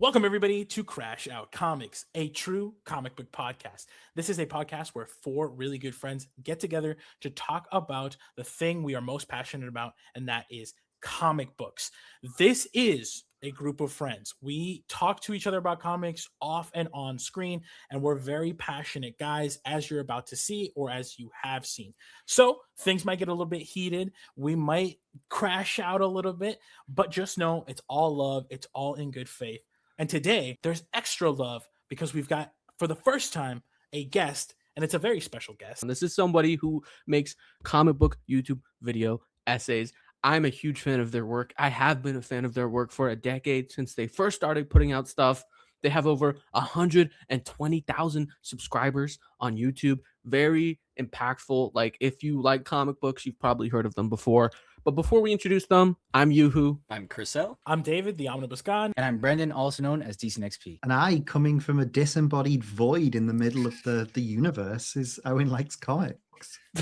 Welcome, everybody, to Crashout Comics, a true comic book podcast. This is a podcast where four really good friends get together to talk about the thing we are most passionate about, and that is comic books. This is a group of friends. We talk to each other about comics off and on screen, and we're very passionate guys, as you're about to see or as you have seen. So things might get a little bit heated. We might crash out a little bit, but just know it's all love. It's all in good faith. And today there's extra love because we've got, for the first time, a guest, and it's a very special guest. And this is somebody who makes comic book YouTube video essays. I'm a huge fan of their work. I have been a fan of their work for a decade since they first started putting out stuff. They have over 120,000 subscribers on YouTube. Very impactful. Like, if you like comic books, you've probably heard of them before. But before we introduce them, I'm Yuhu. I'm Chriselle. I'm David, the Omnibus God. And I'm Brendan, also known as DCNXP. And I, coming from a disembodied void in the middle of the universe, is Owen Likes Comics.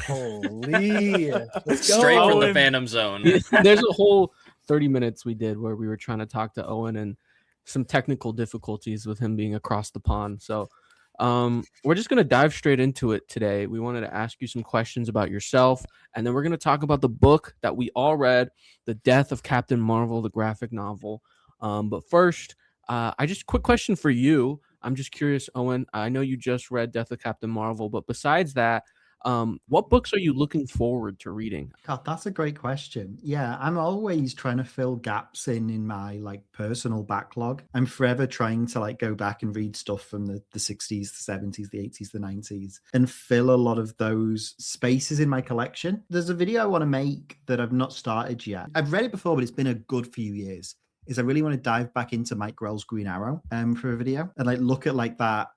Holy. Let's go. Straight from Owen. the Phantom Zone. There's a whole 30 minutes we did where we were trying to talk to Owen and some technical difficulties with him being across the pond. So we're just going to dive straight into it today. We wanted to ask you some questions about yourself, and then we're going to talk about the book that we all read, The Death of Captain Marvel, the graphic novel. But first, quick question for you. I'm just curious, Owen, I know you just read Death of Captain Marvel, but besides that, what books are you looking forward to reading? God, that's a great question. Yeah, I'm always trying to fill gaps in my personal backlog. I'm forever trying to go back and read stuff from the 60s, the 70s, the 80s, the 90s, and fill a lot of those spaces in my collection. There's a video I want to make that I've not started yet. I've read it before, but it's been a good few years. I really want to dive back into Mike Grell's Green Arrow for a video and look at that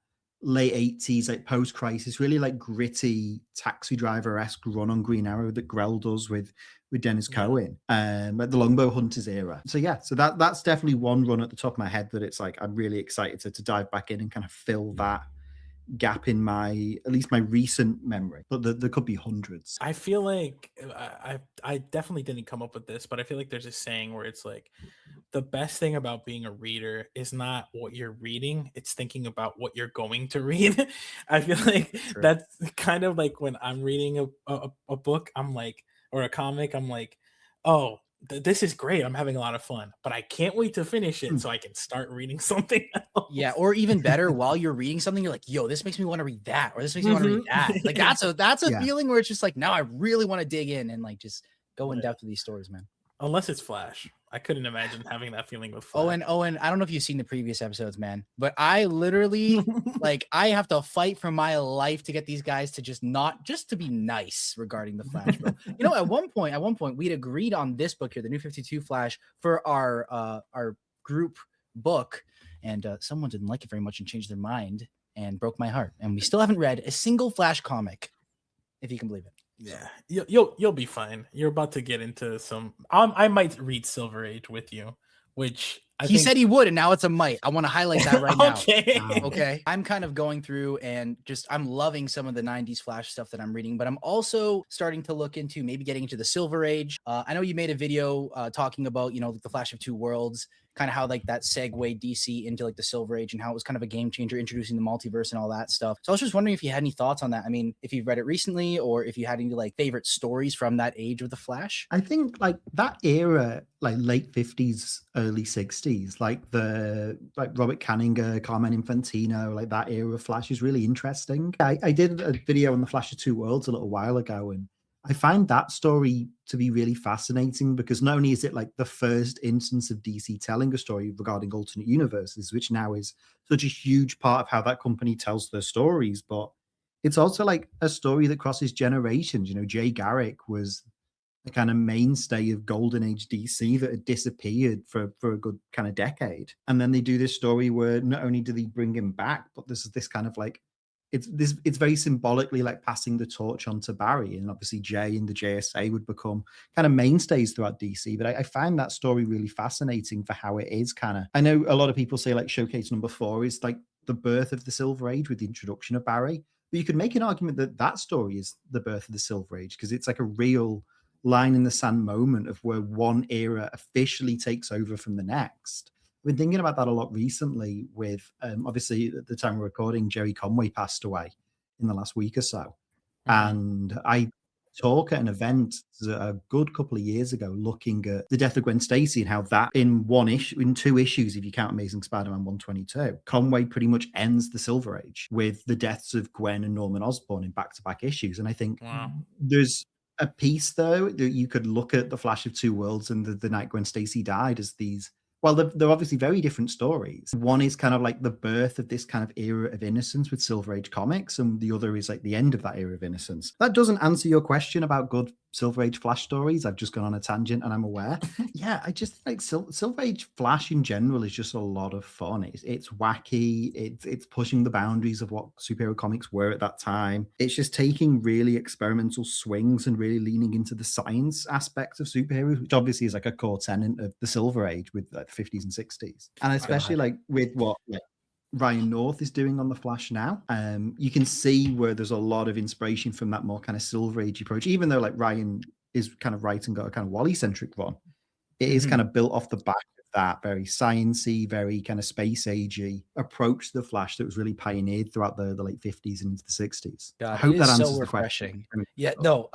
late 80s, post-crisis, really gritty Taxi Driver-esque run on Green Arrow that Grell does with Dennis Cohen, the Longbow Hunters era. So that's definitely one run at the top of my head that it's I'm really excited to dive back in and kind of fill that gap in at least my recent memory, but there could be hundreds. I feel like I definitely didn't come up with this, but I feel like there's a saying where it's the best thing about being a reader is not what you're reading, it's thinking about what you're going to read. I feel like that's kind of when I'm reading a book, or a comic, I'm oh, this is great. I'm having a lot of fun, but I can't wait to finish it so I can start reading something else. Yeah, or even better, while you're reading something, you're yo, this makes me want to read that, or this makes me want to read that. That's a feeling where it's just now I really want to dig in and just go in depth with these stories, man. Unless it's Flash. I couldn't imagine having that feeling with Flash. Owen, I don't know if you've seen the previous episodes, man, but I literally I have to fight for my life to get these guys to just to be nice regarding the Flash, bro. At one point we'd agreed on this book here, the New 52 Flash, for our group book, and someone didn't like it very much and changed their mind and broke my heart. And we still haven't read a single Flash comic, if you can believe it. Yeah, you'll be fine. You're about to get into some. I might read Silver Age with you, which he said he would, and now it's a might. I want to highlight that right now. Okay. Okay. I'm kind of going through and I'm loving some of the 90s Flash stuff that I'm reading, but I'm also starting to look into maybe getting into the Silver Age. I know you made a video talking about, the Flash of Two Worlds, kind of how that segued DC into the Silver Age and how it was kind of a game changer, introducing the multiverse and all that stuff. So I was just wondering if you had any thoughts on that. I mean, if you've read it recently or if you had any favorite stories from that age of the Flash. I think that era, late 50s, early 60s, the Robert Kanninger, Carmen Infantino, that era of Flash is really interesting. I did a video on the Flash of Two Worlds a little while ago, and I find that story to be really fascinating because not only is it the first instance of DC telling a story regarding alternate universes, which now is such a huge part of how that company tells their stories, but it's also a story that crosses generations. Jay Garrick was a kind of mainstay of Golden Age DC that had disappeared for a good kind of decade. And then they do this story where not only do they bring him back, but this is this kind of it's very symbolically passing the torch on to Barry, and obviously Jay and the JSA would become kind of mainstays throughout DC. But I find that story really fascinating for how it is kind of. I know a lot of people say showcase number 4 is the birth of the Silver Age with the introduction of Barry, but you could make an argument that story is the birth of the Silver Age because it's a real line in the sand moment of where one era officially takes over from the next. I've been thinking about that a lot recently with, obviously, at the time we're recording, Jerry Conway passed away in the last week or so. And I talk at an event a good couple of years ago looking at the death of Gwen Stacy and how that in two issues, if you count Amazing Spider-Man 122, Conway pretty much ends the Silver Age with the deaths of Gwen and Norman Osborn in back-to-back issues. And I think there's a piece, though, that you could look at the Flash of Two Worlds and the night Gwen Stacy died as these. Well, they're obviously very different stories. One is kind of like the birth of this kind of era of innocence with Silver Age comics, and the other is like the end of that era of innocence. That doesn't answer your question about good Silver Age Flash stories. I've just gone on a tangent and I'm aware. Yeah, I just like Silver Age Flash in general is just a lot of fun. It's wacky. It's pushing the boundaries of what superhero comics were at that time. It's just taking really experimental swings and really leaning into the science aspects of superheroes, which obviously is like a core tenet of the Silver Age with like the 50s and 60s. And especially like with what Ryan North is doing on the Flash now. You can see where there's a lot of inspiration from that more kind of Silver Age approach, even though like Ryan is kind of writing got a kind of Wally-centric run. It is kind of built off the back of that very sciencey, very kind of space agey approach to the Flash that was really pioneered throughout the late 50s and into the 60s. God, I hope that answers so the refreshing. question. Yeah, no,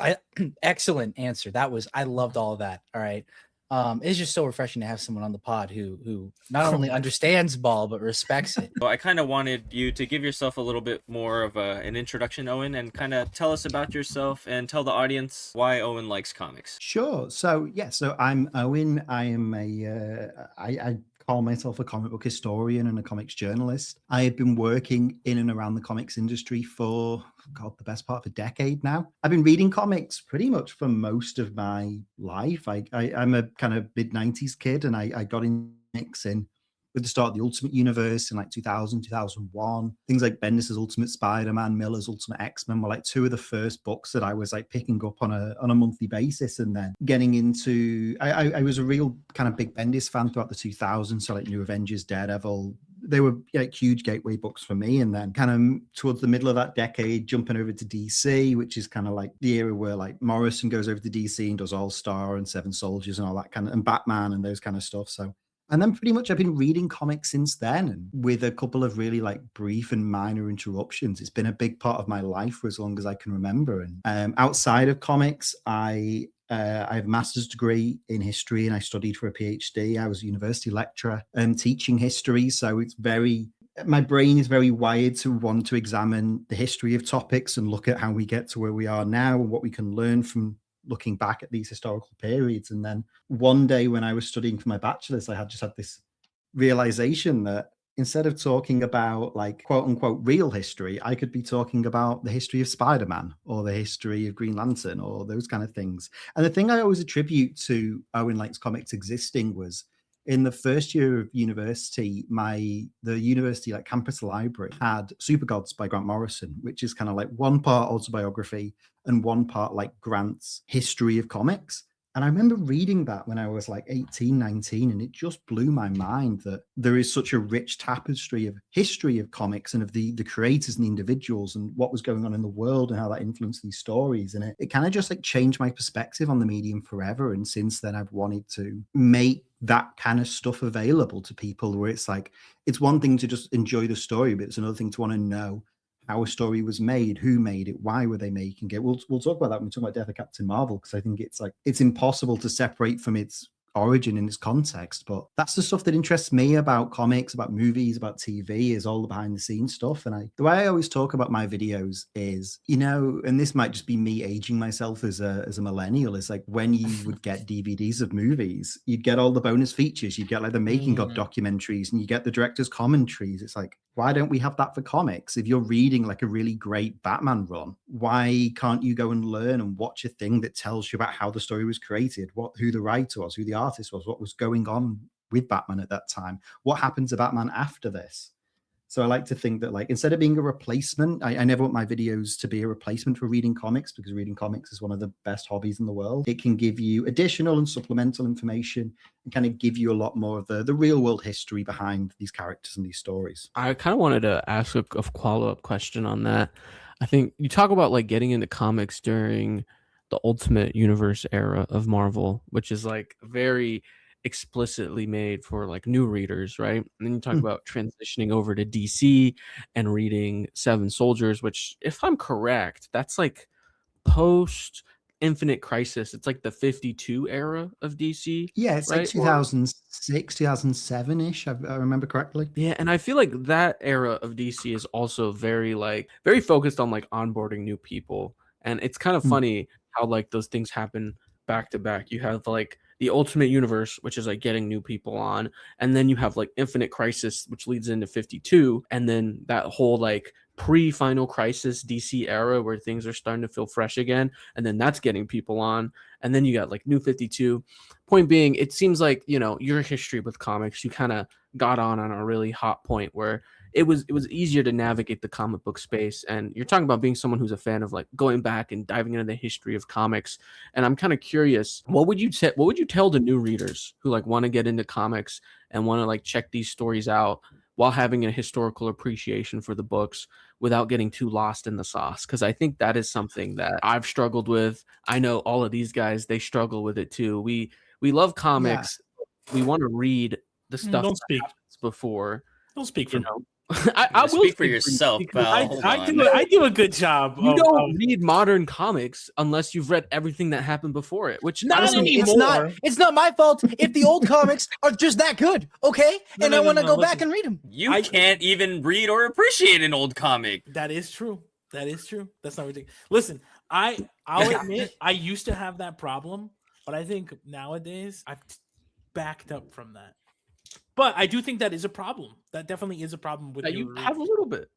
excellent answer. I loved all of that. All right. It's just so refreshing to have someone on the pod who not only understands ball but respects it. So I kind of wanted you to give yourself a little bit more of an introduction, Owen, and kind of tell us about yourself and tell the audience why Owen likes comics. Sure. So I'm Owen. I am I call myself a comic book historian and a comics journalist. I have been working in and around the comics industry for, the best part of a decade now. I've been reading comics pretty much for most of my life. I'm a kind of mid-90s kid, and I got in comics with the start of the Ultimate Universe in like 2000, 2001. Things like Bendis' Ultimate Spider-Man, Miller's Ultimate X-Men were like two of the first books that I was like picking up on a monthly basis. And then getting into, I was a real kind of big Bendis fan throughout the 2000s. So like New Avengers, Daredevil, they were like huge gateway books for me. And then kind of towards the middle of that decade, jumping over to DC, which is kind of like the era where like Morrison goes over to DC and does All-Star and Seven Soldiers and all that kind of, and Batman and those kind of stuff. So, and then pretty much I've been reading comics since then, and with a couple of really like brief and minor interruptions. It's been a big part of my life for as long as I can remember. And outside of comics, I have a master's degree in history, and I studied for a PhD. I was a university lecturer teaching history. So my brain is very wired to want to examine the history of topics and look at how we get to where we are now and what we can learn from looking back at these historical periods. And then one day when I was studying for my bachelor's, I had this realization that instead of talking about like quote unquote real history, I could be talking about the history of Spider-Man or the history of Green Lantern or those kind of things. And the thing I always attribute to Owen Likes Comics existing was in the first year of university, the university like campus library had Super Gods by Grant Morrison, which is kind of like one part autobiography and one part like Grant's history of comics. And I remember reading that when I was like 18, 19, and it just blew my mind that there is such a rich tapestry of history of comics and of the creators and the individuals and what was going on in the world and how that influenced these stories. And it kind of just like changed my perspective on the medium forever. And since then, I've wanted to make that kind of stuff available to people, where it's like, it's one thing to just enjoy the story, but it's another thing to want to know how a story was made, who made it, why were they making it. We'll talk about that when we talk about Death of Captain Marvel, because I think it's impossible to separate from its origin and its context. But that's the stuff that interests me about comics, about movies, about TV, is all the behind the scenes stuff. And the way I always talk about my videos is, and this might just be me aging myself as a millennial, is like when you would get DVDs of movies, you'd get all the bonus features, you'd get like the making of documentaries, and you get the director's commentaries. It's like, why don't we have that for comics? If you're reading like a really great Batman run, why can't you go and learn and watch a thing that tells you about how the story was created, who the writer was, who the artist was, what was going on with Batman at that time, what happened to Batman after this? So I like to think that like, instead of being a replacement, I never want my videos to be a replacement for reading comics, because reading comics is one of the best hobbies in the world. It can give you additional and supplemental information and kind of give you a lot more of the real world history behind these characters and these stories. I kind of wanted to ask a follow-up question on that. I think you talk about like getting into comics during the Ultimate Universe era of Marvel, which is like very explicitly made for like new readers, right? And then you talk about transitioning over to DC and reading Seven Soldiers, which, if I'm correct, that's like post Infinite Crisis. It's like the 52 era of DC. Yeah, it's like right? 2006, 2007-ish, I remember correctly. Yeah, and I feel like that era of DC is also very focused on like onboarding new people. And it's kind of funny how like those things happen back to back. You have like the Ultimate Universe, which is like getting new people on, and then you have like Infinite Crisis, which leads into 52, and then that whole like pre-Final Crisis DC era where things are starting to feel fresh again, and then that's getting people on, and then you got like New 52. Point being, it seems like, your history with comics, you kind of got on a really hot point where it was easier to navigate the comic book space. And you're talking about being someone who's a fan of like going back and diving into the history of comics. And I'm kind of curious, what would you tell the new readers who like want to get into comics and want to like check these stories out while having a historical appreciation for the books without getting too lost in the sauce? Because I think that is something that I've struggled with. I know all of these guys, they struggle with it too. We love comics. We want to read the stuff Don't that speak. happens before. Don't speak for me. I will speak for yourself, because pal. Hold I on. do a good job. You don't read modern comics unless you've read everything that happened before it, which Not honestly, anymore. It's not my fault if the old comics are just that good, okay? No, And no, I no, want to no, go back listen. and read them. You can't even read or appreciate an old comic. That is true. That's not ridiculous. Listen, I'll admit I used to have that problem, but I think nowadays I've backed up from that. But I do think that is a problem. That definitely is a problem with you have a little bit.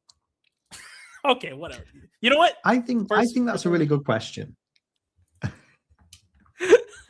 Okay, whatever. You know what? I think that's a really good question. Go I ahead,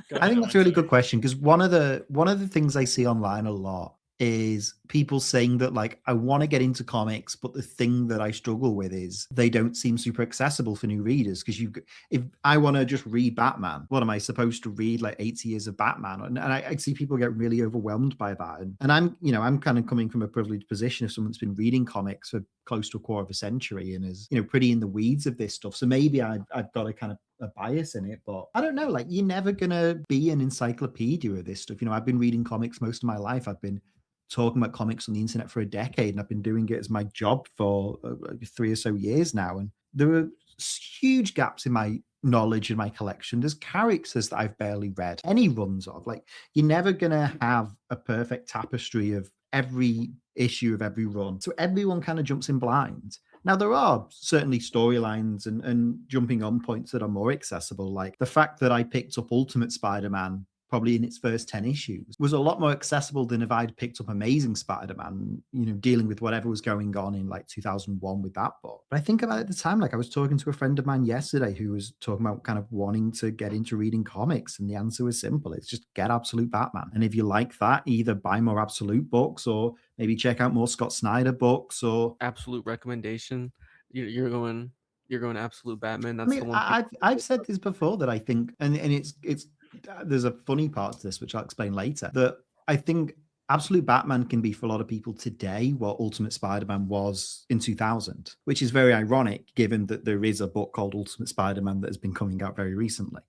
think that's a Owen, really sorry. good question, because one of the things I see online a lot is people saying that like, I want to get into comics, but the thing that I struggle with is they don't seem super accessible for new readers. Because if I want to just read Batman, what am I supposed to read, like 80 years of Batman? And I see people get really overwhelmed by that. And I'm kind of coming from a privileged position of someone that's been reading comics for close to a quarter of a century and is, pretty in the weeds of this stuff. So maybe I've got a kind of a bias in it, but I don't know, like, you're never gonna be an encyclopedia of this stuff. I've been reading comics most of my life. I've been talking about comics on the internet for a decade, and I've been doing it as my job for 3 or so years now. And there are huge gaps in my knowledge and my collection. There's characters that I've barely read any runs of. Like, you're never gonna have a perfect tapestry of every issue of every run, so everyone kind of jumps in blind. Now, there are certainly storylines and jumping on points that are more accessible. Like the fact that I picked up Ultimate Spider-Man probably in its first 10 issues was a lot more accessible than if I'd picked up Amazing Spider-Man, dealing with whatever was going on in like 2001 with that book. But I think about it at the time, like I was talking to a friend of mine yesterday who was talking about kind of wanting to get into reading comics. And the answer was simple. It's just get Absolute Batman. And if you like that, either buy more Absolute books or maybe check out more Scott Snyder books. Or Absolute recommendation. You're going Absolute Batman. That's the one. I've said this before, that I think, and it's there's a funny part to this, which I'll explain later, that I think Absolute Batman can be for a lot of people today what Ultimate Spider-Man was in 2000, which is very ironic given that there is a book called Ultimate Spider-Man that has been coming out very recently.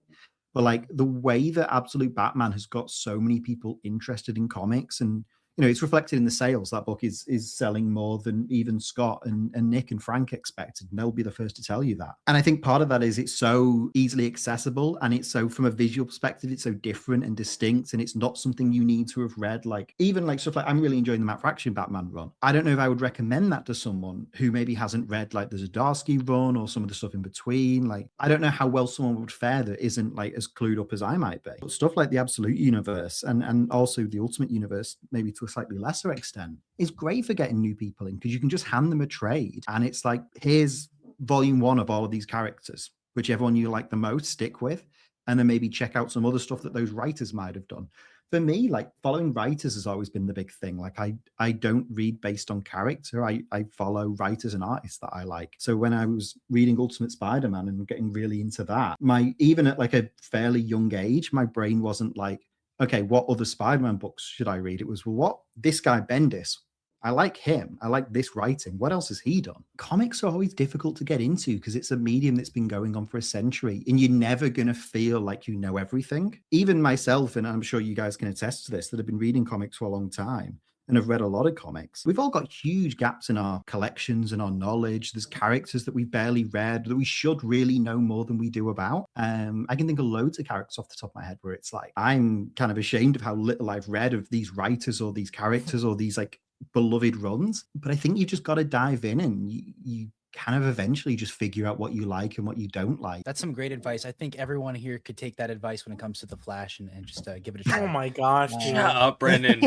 But like the way that Absolute Batman has got so many people interested in comics, and it's reflected in the sales. That book is selling more than even Scott and Nick and Frank expected. And they'll be the first to tell you that. And I think part of that is it's so easily accessible, and it's so, from a visual perspective, it's so different and distinct, and it's not something you need to have read. Like even like stuff like, I'm really enjoying the Matt Fraction Batman run. I don't know if I would recommend that to someone who maybe hasn't read like the Zdarsky run or some of the stuff in between. Like, I don't know how well someone would fare that isn't like as clued up as I might be. But stuff like the Absolute Universe and also the Ultimate Universe, maybe to a slightly lesser extent, is great for getting new people in, because you can just hand them a trade and it's like, here's volume 1 of all of these characters, whichever one you like the most, stick with, and then maybe check out some other stuff that those writers might have done. For me, like, following writers has always been the big thing. Like I don't read based on character. I follow writers and artists that I like. So when I was reading Ultimate Spider-Man and getting really into that, even at like a fairly young age, my brain wasn't like, okay, what other Spider-Man books should I read? It was, well, what this guy Bendis, I like him. I like this writing. What else has he done? Comics are always difficult to get into because it's a medium that's been going on for a century, and you're never going to feel like you know everything. Even myself, and I'm sure you guys can attest to this, that have been reading comics for a long time and have read a lot of comics, we've all got huge gaps in our collections and our knowledge. There's characters that we've barely read that we should really know more than we do about. I can think of loads of characters off the top of my head where it's like, I'm kind of ashamed of how little I've read of these writers or these characters or these like beloved runs. But I think you just got to dive in, and you kind of eventually just figure out what you like and what you don't like. That's some great advice. I think everyone here could take that advice when it comes to the Flash and just give it a try. Oh my gosh, dude. Shut up, Brendan.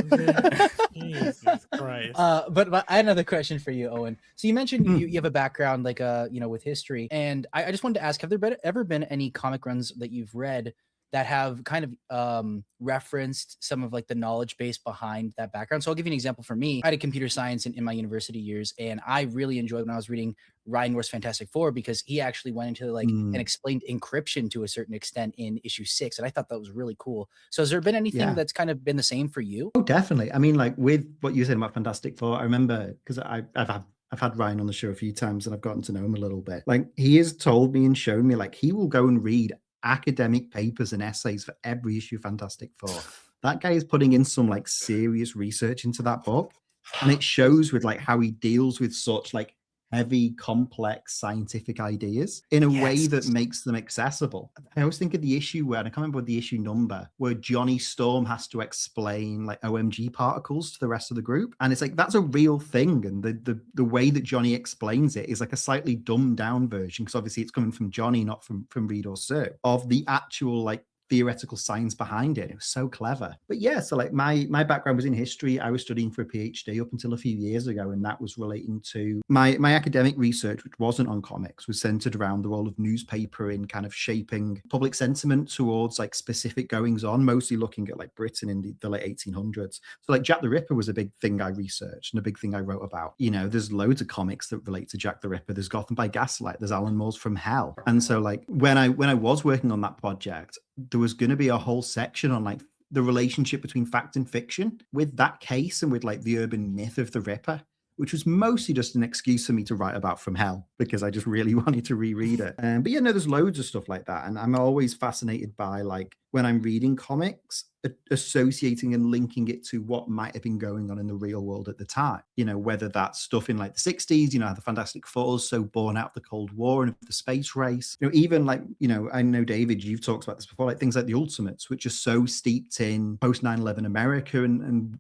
Jesus Christ. But I had another question for you, Owen. So you mentioned you have a background like with history, and I just wanted to ask, have there ever been any comic runs that you've read that have kind of referenced some of like the knowledge base behind that background? So I'll give you an example. For me, I had a computer science in my university years, and I really enjoyed when I was reading Ryan North's Fantastic Four, because he actually went into like and explained encryption to a certain extent in issue 6, and I thought that was really cool. So has there been anything that's kind of been the same for you? Oh, definitely. I mean, like with what you said about Fantastic Four, I remember because I've had Ryan on the show a few times and I've gotten to know him a little bit. Like he has told me and shown me, like he will go and read academic papers and essays for every issue of Fantastic Four. That guy is putting in some like serious research into that book, and it shows with like how he deals with such like heavy, complex scientific ideas in a way that makes them accessible. I always think of the issue where, and I can't remember the issue number, where Johnny Storm has to explain like OMG particles to the rest of the group. And it's like, that's a real thing. And the way that Johnny explains it is like a slightly dumbed down version, because obviously it's coming from Johnny, not from Reed or Sue, of the actual like theoretical science behind it. It was so clever. But yeah, so like my background was in history. I was studying for a PhD up until a few years ago, and that was relating to my academic research, which wasn't on comics, was centered around the role of newspaper in kind of shaping public sentiment towards like specific goings on, mostly looking at like Britain in the late 1800s. So like Jack the Ripper was a big thing I researched and a big thing I wrote about. You know, there's loads of comics that relate to Jack the Ripper. There's Gotham by Gaslight, there's Alan Moore's From Hell. And so like when I was working on that project, there was going to be a whole section on like the relationship between fact and fiction with that case and with like the urban myth of the Ripper, which was mostly just an excuse for me to write about From Hell because I just really wanted to reread it. But yeah, no, there's loads of stuff like that. And I'm always fascinated by like when I'm reading comics, associating and linking it to what might have been going on in the real world at the time. You know, whether that's stuff in like the 60s, you know, how the Fantastic Four is so born out of the Cold War and of the space race. You know, even like, you know, I know, David, you've talked about this before, like things like the Ultimates, which are so steeped in post 9/11 America and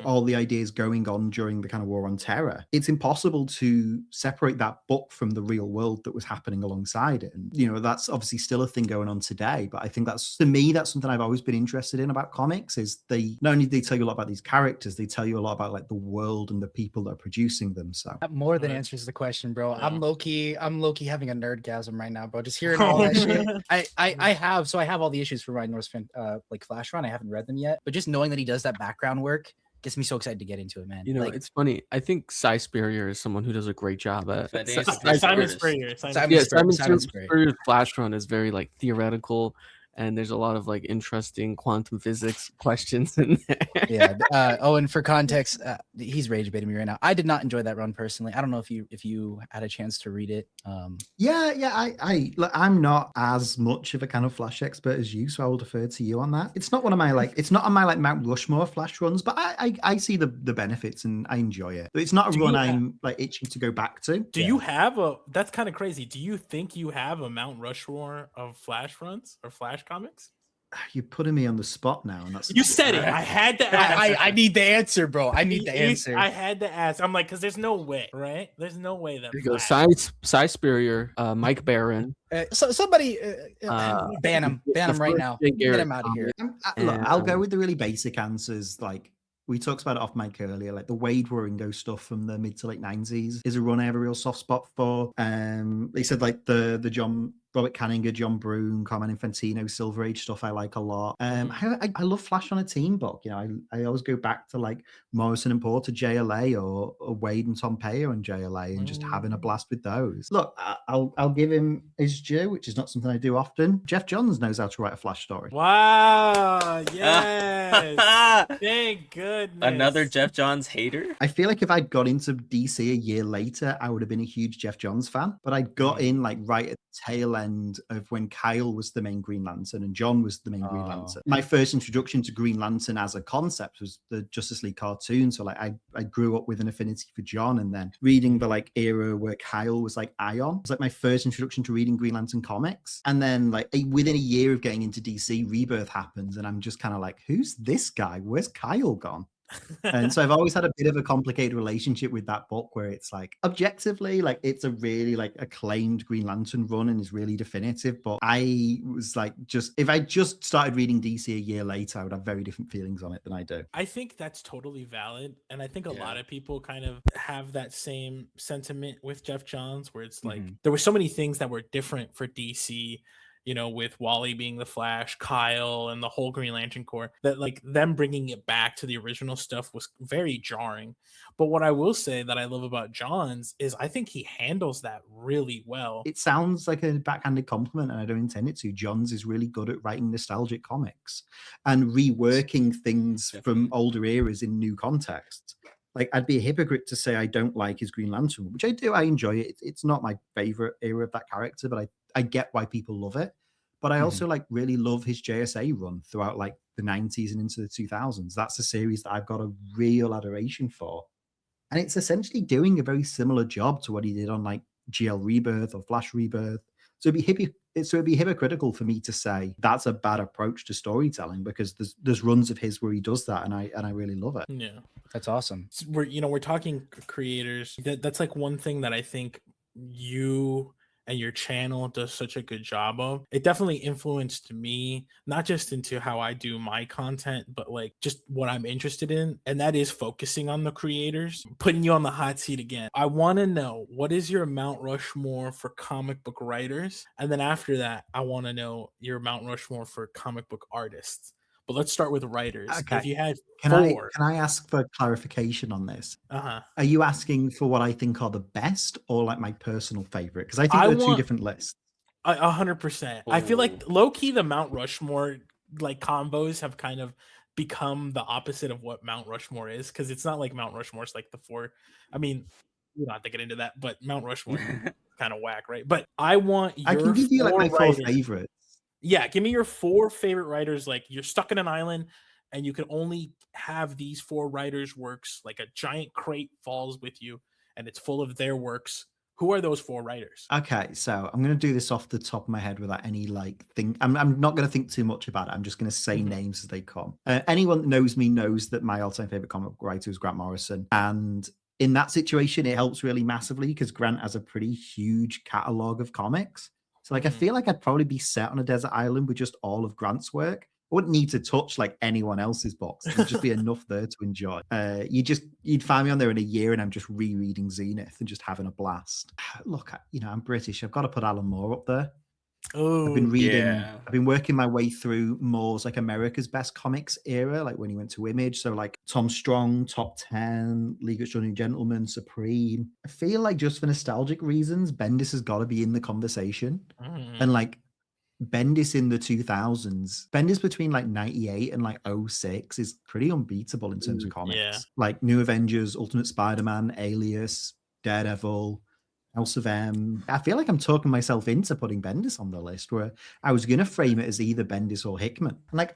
all the ideas going on during the kind of war on terror. It's impossible to separate that book from the real world that was happening alongside it. And, you know, that's obviously still a thing going on today. But I think that's, to me, that's something I've always been interested in about comics, is they not only do they tell you a lot about these characters, they tell you a lot about like the world and the people that are producing them. So that more than answers the question, bro. Yeah. I'm low-key having a nerdgasm right now, bro. Just hearing all that shit. I have all the issues for Ryan North's like Flash run. I haven't read them yet, but just knowing that he does that background work gets me so excited to get into it, man. You know, like, it's funny. I think Cy Spurrier is someone who does a great job at Simon Spurrier. Simon Spurrier's Flash run is very like theoretical, and there's a lot of like interesting quantum physics questions in there. Yeah. Owen, for context, he's rage baiting me right now. I did not enjoy that run personally. I don't know if you had a chance to read it. I'm not as much of a kind of Flash expert as you, so I will defer to you on that. It's not one of my like, it's not on my like Mount Rushmore Flash runs, but I see the benefits and I enjoy it. It's not a run I'm like itching to go back to. Do you have that's kind of crazy. Do you think you have a Mount Rushmore of Flash runs or Flash comics? You're putting me on the spot now, and that's you said it. I had to ask. I need the answer, bro. I need the answer. I had to ask. I'm like, because there's no way, right? There's no way that. There you go. Cy Spurrier, Mike Barron. So somebody ban him right now. Get him out of here. Look, I'll go with the really basic answers. Like we talked about it off mic earlier, like the Wade Waringo stuff from the mid to late 90s is a run I have a real soft spot for. They said like the John Robert Kanigher, John Broome, Carmine Infantino, Silver Age stuff I like a lot. I love Flash on a Team book. You know, I always go back to like Morrison and Porter JLA or Wade and Tom Payer on JLA and just having a blast with those. Look, I'll give him his due, which is not something I do often. Jeff Johns knows how to write a Flash story. Wow. Yes. Thank goodness. Another Jeff Johns hater? I feel like if I'd got into DC a year later, I would have been a huge Jeff Johns fan. But I got in like right at the tail end of when Kyle was the main Green Lantern and John was the main Green Lantern. My first introduction to Green Lantern as a concept was the Justice League cartoon. So like I grew up with an affinity for John, and then reading the like era where Kyle was like Ion was like my first introduction to reading Green Lantern comics. And then like within a year of getting into DC, Rebirth happens, and I'm just kind of like, who's this guy? Where's Kyle gone? And so I've always had a bit of a complicated relationship with that book, where it's like objectively like it's a really like acclaimed Green Lantern run and is really definitive, but I was like, just if I just started reading DC a year later, I would have very different feelings on it than I do. I think that's totally valid, and I think a lot of people kind of have that same sentiment with Jeff Johns, where it's like there were so many things that were different for DC, you know, with Wally being the Flash, Kyle, and the whole Green Lantern Corps, that like them bringing it back to the original stuff was very jarring. But what I will say that I love about Johns is I think he handles that really well. It sounds like a backhanded compliment, and I don't intend it to. Johns is really good at writing nostalgic comics and reworking things from older eras in new contexts. Like, I'd be a hypocrite to say I don't like his Green Lantern, which I do. I enjoy it. It's not my favorite era of that character, but I get why people love it. But I also like really love his JSA run throughout like the 90s and into the 2000s. That's a series that I've got a real adoration for. And it's essentially doing a very similar job to what he did on like GL Rebirth or Flash Rebirth. So it'd be hypocritical for me to say that's a bad approach to storytelling, because there's runs of his where he does that, and I really love it. Yeah, that's awesome. We're talking creators. That's like one thing that I think you and your channel does such a good job of. It definitely influenced me, not just into how I do my content, but like just what I'm interested in. And that is focusing on the creators. Putting you on the hot seat again. I want to know, what is your Mount Rushmore for comic book writers? And then after that, I want to know your Mount Rushmore for comic book artists. But let's start with writers. Okay. If you had Can I ask for clarification on this? Are you asking for what I think are the best, or like my personal favorite? Because I think they're two different lists. 100%. I feel like low key the Mount Rushmore like combos have kind of become the opposite of what Mount Rushmore is, because it's not like Mount Rushmore's like the four. I mean, we don't have to get into that, but Mount Rushmore kind of whack, right? But I want your I can give you like my four favorites. Yeah, give me your 4 favorite writers. Like, you're stuck in an island and you can only have these 4 writers' works, like a giant crate falls with you and it's full of their works. Who are those 4 writers? Okay, so I'm going to do this off the top of my head without any like thing. I'm not going to think too much about it. I'm just going to say names as they come. Anyone that knows me knows that my all-time favorite comic book writer is Grant Morrison. And in that situation, it helps really massively because Grant has a pretty huge catalog of comics. So like, I feel like I'd probably be set on a desert island with just all of Grant's work. I wouldn't need to touch like anyone else's books. There'd just be enough there to enjoy. You'd find me on there in a year and I'm just rereading Zenith and just having a blast. Look, I'm British. I've got to put Alan Moore up there. Oh, I've been reading. I've been working my way through Moore's like America's Best Comics era, like when he went to Image. So like Tom Strong, Top 10, League of Extraordinary Gentlemen, Supreme. I feel like just for nostalgic reasons, Bendis has got to be in the conversation. And like Bendis in the 2000s, Bendis between like 98 and like 06 is pretty unbeatable in terms of comics. Yeah. Like New Avengers, Ultimate Spider-Man, Alias, Daredevil, House of M. I feel like I'm talking myself into putting Bendis on the list, where I was going to frame it as either Bendis or Hickman. Like,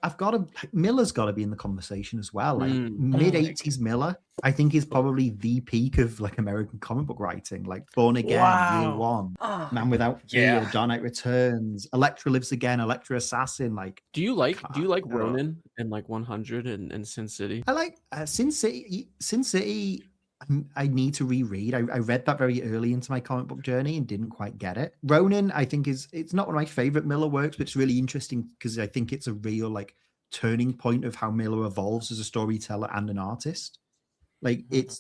Miller's got to be in the conversation as well. Like mid-80s Miller, I think, is probably the peak of like American comic book writing. Like Born Again, Year One, Man Without Fear, Dark Knight Returns, Elektra Lives Again, Elektra Assassin. Like, do you like Ronin and like 100 and Sin City? I like Sin City. Sin City, I need to reread. I read that very early into my comic book journey and didn't quite get it. Ronin, I think it's not one of my favorite Miller works, but it's really interesting because I think it's a real like turning point of how Miller evolves as a storyteller and an artist. Like it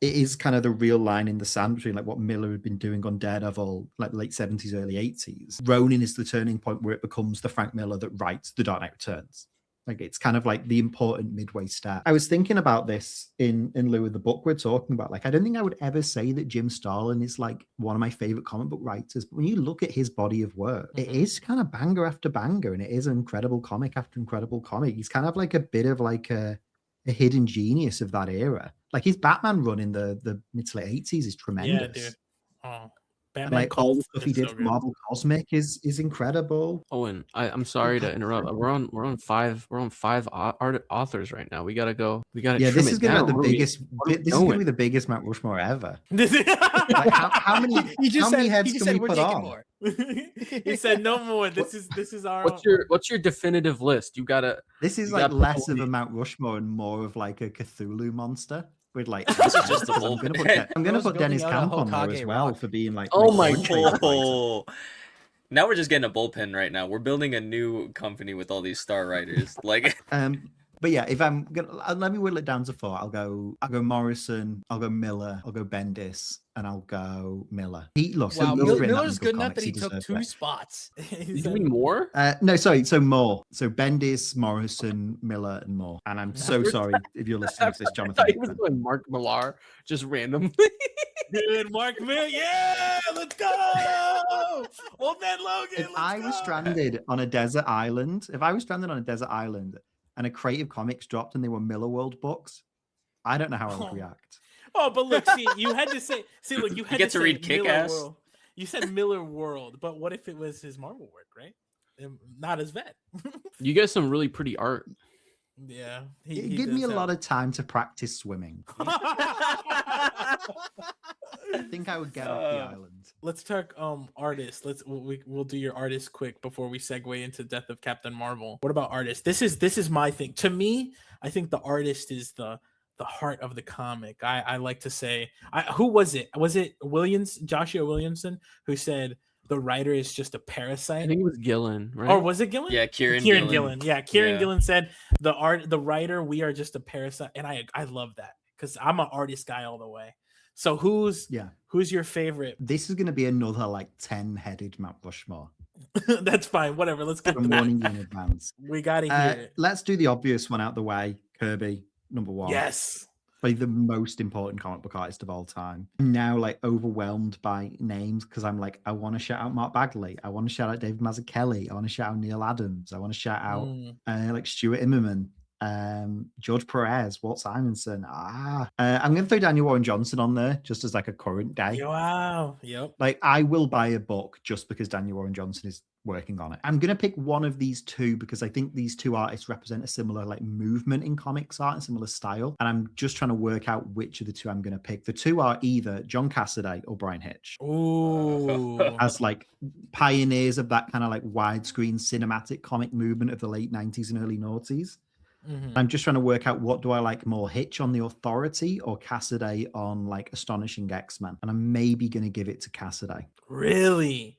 it is kind of the real line in the sand between like what Miller had been doing on Daredevil, like late 70s, early 80s. Ronin is the turning point where it becomes the Frank Miller that writes The Dark Knight Returns. Like it's kind of like the important midway step. I was thinking about this in lieu of the book we're talking about. Like, I don't think I would ever say that Jim Starlin is like one of my favorite comic book writers. But when you look at his body of work, it is kind of banger after banger, and it is an incredible comic after incredible comic. He's kind of like a bit of like a hidden genius of that era. Like his Batman run in the mid to late 80s is tremendous. Yeah, dude. Oh, And Batman like all the Cult stuff he is did so for good. Marvel Cosmic is incredible. Owen, I'm sorry to interrupt. We're on five authors right now. We gotta go. We gotta. Yeah, trim this is it gonna down. be the What are we- biggest. what are we This is gonna doing? be the biggest Mount Rushmore ever. This is- Like, how many? He just how said, many heads he just can said we we're put taking on? more. he said no more. This is our. What's your definitive list? You gotta. This is You like gotta less of believe. a Mount Rushmore and more of like a Cthulhu monster. With like, This is just the I'm gonna put, bullpen. I'm gonna Rose put building Dennis out a Camp on there Hokage as well rock. for being like. Oh my like, trade writer. Oh, now we're just getting a bullpen right now. We're building a new company with all these star writers. Like, But yeah, if I'm gonna let me whittle it down to 4. I'll go Morrison, I'll go Miller, I'll go Bendis, and I'll go Miller. Look, Wow, Miller's written that Miller's many good enough comics, that he took deserves 2 it. spots. You doing more? No, sorry. So more. So Bendis, Morrison, Miller, and more. And I'm so sorry if you're listening to this, I Jonathan. thought he was going Mark Millar, just randomly. Dude, Mark Mill, yeah, let's go. Old Man Logan. If I was stranded on a desert island, and a Creative Comics dropped and they were Miller World books, I don't know how I would react. Oh, but look, see, you had to say, look, you had get to say read Miller Kick-Ass. World. You said Miller World, but what if it was his Marvel work, right? Not as vet. You get some really pretty art. Yeah, It gave me a lot of time to practice swimming. I think I would get off the island. Let's talk artists. We'll do your artist quick before we segue into Death of Captain Marvel. What about artists? This is my thing. To me, I think the artist is the heart of the comic. I like to say, who was it? Was it Joshua Williamson, who said the writer is just a parasite? I think it was Gillen, right? Or was it Gillen? yeah, Kieran Gillen. Yeah, Kieran Yeah. Gillen said the writer, we are just a parasite, and I love that because I'm an artist guy all the way. So who's your favorite? This is going to be another like 10-headed Mount Rushmore. That's fine. Whatever. Let's get I'm to warning that. you in advance. We gotta hear it. Let's do the obvious one out the way. Kirby, number 1. Yes. Probably the most important comic book artist of all time. I'm now like overwhelmed by names because I'm like, I want to shout out Mark Bagley. I want to shout out David Mazzucchelli. I want to shout out Neil Adams. I want to shout out like Stuart Immerman, George Perez, Walt Simonson. I'm going to throw Daniel Warren Johnson on there just as like a current day. Wow. Yep. Like I will buy a book just because Daniel Warren Johnson is working on it. I'm going to pick one of these 2 because I think these 2 artists represent a similar like movement in comics art and similar style. And I'm just trying to work out which of the 2 I'm going to pick. The 2 are either John Cassaday or Brian Hitch. Ooh. As like pioneers of that kind of like widescreen cinematic comic movement of the late 90s and early noughties. I'm just trying to work out, what do I like more, Hitch on The Authority or Cassaday on like Astonishing X-Men? And I'm maybe going to give it to Cassaday. Really?